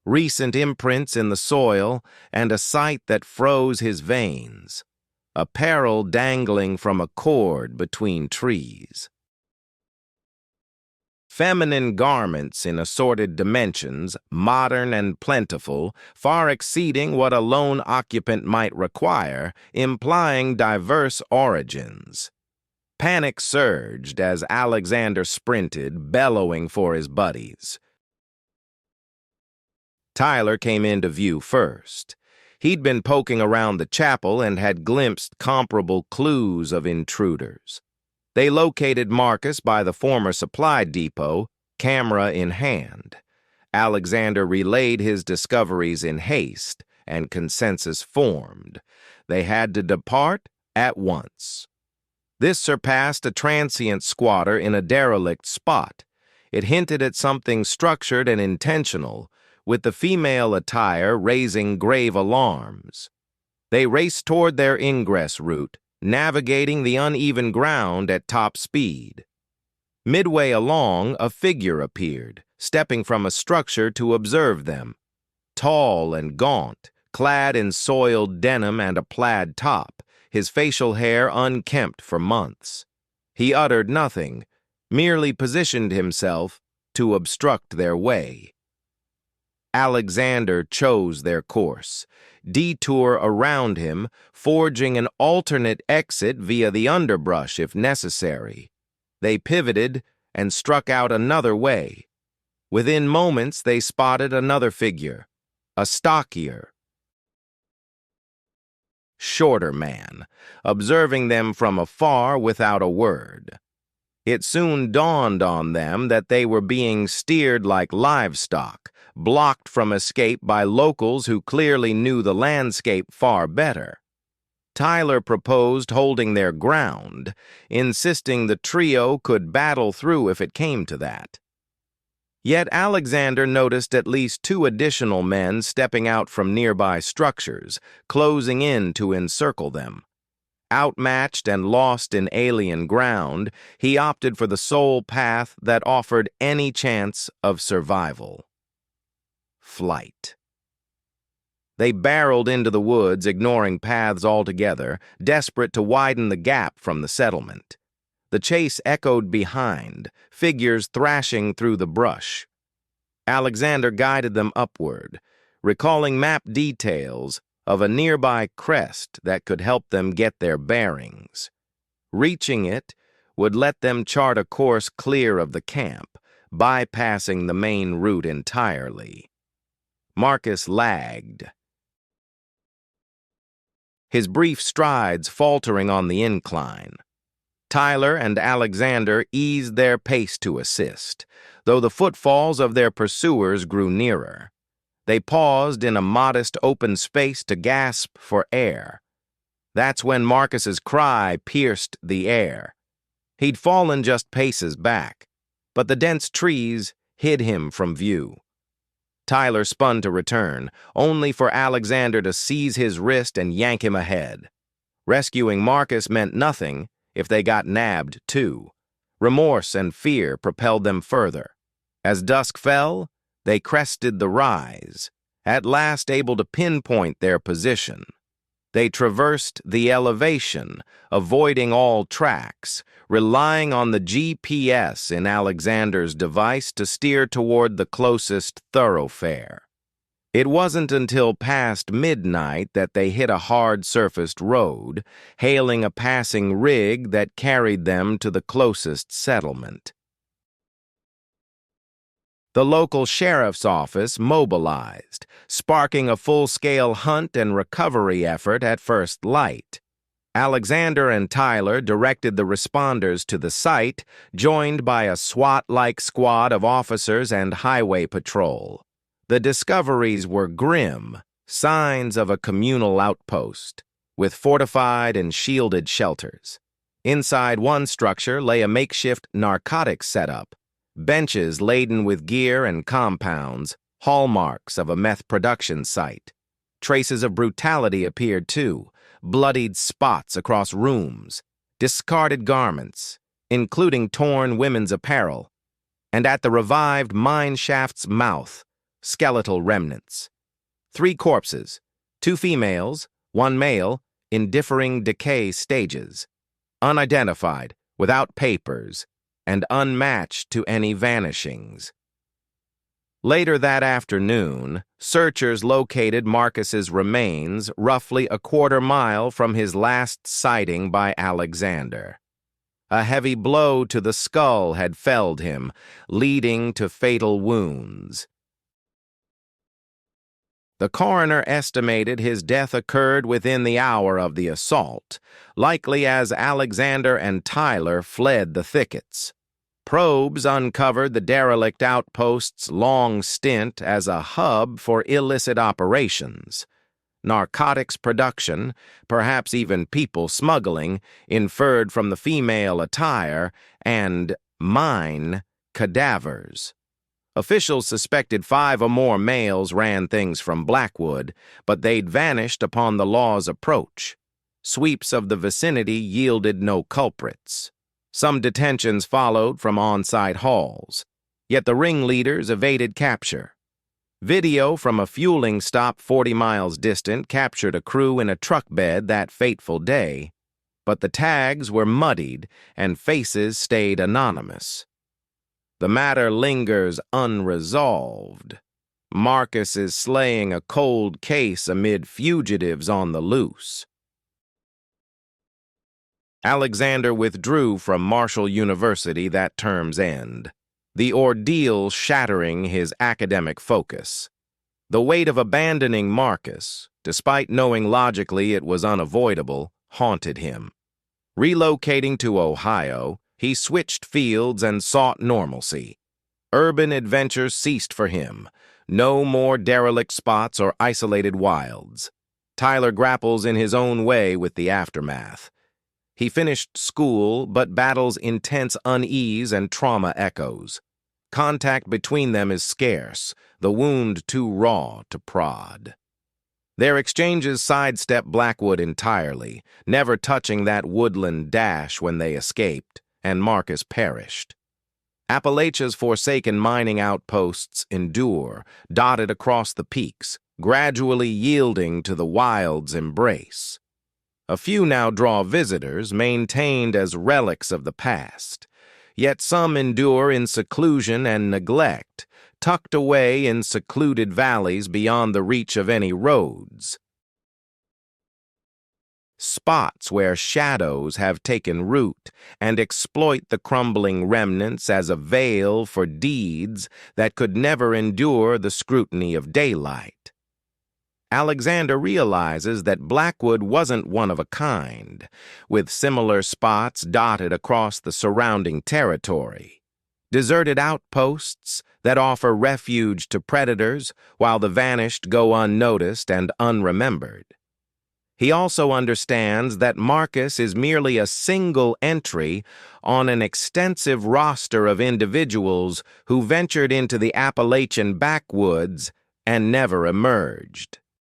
Recent imprints in the soil, and a sight that froze his veins. Apparel dangling from a cord between trees. Feminine garments in assorted dimensions, modern and plentiful, far exceeding what a lone occupant might require, implying diverse origins. Panic surged as Alexander sprinted, bellowing for his buddies. Tyler came into view first. He'd been poking around the chapel and had glimpsed comparable clues of intruders. They located Marcus by the former supply depot, camera in hand. Alexander relayed his discoveries in haste, and consensus formed. They had to depart at once. This surpassed a transient squatter in a derelict spot. It hinted at something structured and intentional, with the female attire raising grave alarms. They raced toward their ingress route, navigating the uneven ground at top speed. Midway along, a figure appeared, stepping from a structure to observe them. Tall and gaunt, clad in soiled denim and a plaid top, his facial hair unkempt for months. He uttered nothing, merely positioned himself to obstruct their way. Alexander chose their course, detour around him, forging an alternate exit via the underbrush if necessary. They pivoted and struck out another way. Within moments, they spotted another figure, a stockier, shorter man, observing them from afar without a word. It soon dawned on them that they were being steered like livestock, blocked from escape by locals who clearly knew the landscape far better. Tyler proposed holding their ground, insisting the trio could battle through if it came to that. Yet Alexander noticed at least two additional men stepping out from nearby structures, closing in to encircle them. Outmatched and lost in alien ground, he opted for the sole path that offered any chance of survival. Flight. They barreled into the woods, ignoring paths altogether, desperate to widen the gap from the settlement. The chase echoed behind, figures thrashing through the brush. Alexander guided them upward, recalling map details of a nearby crest that could help them get their bearings. Reaching it would let them chart a course clear of the camp, bypassing the main route entirely. Marcus lagged, his brief strides faltering on the incline. Tyler and Alexander eased their pace to assist, though the footfalls of their pursuers grew nearer. They paused in a modest open space to gasp for air. That's when Marcus's cry pierced the air. He'd fallen just paces back, but the dense trees hid him from view. Tyler spun to return, only for Alexander to seize his wrist and yank him ahead. Rescuing Marcus meant nothing if they got nabbed, too. Remorse and fear propelled them further. As dusk fell, they crested the rise, at last able to pinpoint their position. They traversed the elevation, avoiding all tracks, relying on the GPS in Alexander's device to steer toward the closest thoroughfare. It wasn't until past midnight that they hit a hard-surfaced road, hailing a passing rig that carried them to the closest settlement. The local sheriff's office mobilized, sparking a full-scale hunt and recovery effort at first light. Alexander and Tyler directed the responders to the site, joined by a SWAT-like squad of officers and highway patrol. The discoveries were grim, signs of a communal outpost, with fortified and shielded shelters. Inside one structure lay a makeshift narcotics setup, benches laden with gear and compounds, hallmarks of a meth production site. Traces of brutality appeared too, bloodied spots across rooms, discarded garments, including torn women's apparel, and at the revived mine shaft's mouth, skeletal remnants. 3 corpses, 2 females, 1 male, in differing decay stages, unidentified, without papers, and unmatched to any vanishings. Later that afternoon, searchers located Marcus's remains roughly a quarter-mile from his last sighting by Alexander. A heavy blow to the skull had felled him, leading to fatal wounds. The coroner estimated his death occurred within the hour of the assault, likely as Alexander and Tyler fled the thickets. Probes uncovered the derelict outpost's long stint as a hub for illicit operations. Narcotics production, perhaps even people smuggling, inferred from the female attire, and mine cadavers. Officials suspected 5 or more males ran things from Blackwood, but they'd vanished upon the law's approach. Sweeps of the vicinity yielded no culprits. Some detentions followed from on-site hauls, yet the ringleaders evaded capture. Video from a fueling stop 40 miles distant captured a crew in a truck bed that fateful day, but the tags were muddied and faces stayed anonymous. The matter lingers unresolved. Marcus is slaying a cold case amid fugitives on the loose. Alexander withdrew from Marshall University that term's end, the ordeal shattering his academic focus. The weight of abandoning Marcus, despite knowing logically it was unavoidable, haunted him. Relocating to Ohio, he switched fields and sought normalcy. Urban adventures ceased for him. No more derelict spots or isolated wilds. Tyler grapples in his own way with the aftermath. He finished school, but battles intense unease and trauma echoes. Contact between them is scarce, the wound too raw to prod. Their exchanges sidestep Blackwood entirely, never touching that woodland dash when they escaped, and Marcus perished. Appalachia's forsaken mining outposts endure, dotted across the peaks, gradually yielding to the wild's embrace. A few now draw visitors, maintained as relics of the past, yet some endure in seclusion and neglect, tucked away in secluded valleys beyond the reach of any roads. Spots where shadows have taken root and exploit the crumbling remnants as a veil for deeds that could never endure the scrutiny of daylight. Alexander realizes that Blackwood wasn't one of a kind, with similar spots dotted across the surrounding territory. Deserted outposts, that offer refuge to predators while the vanished go unnoticed and unremembered. He also understands that Marcus is merely a single entry on an extensive roster of individuals who ventured into the Appalachian backwoods and never emerged.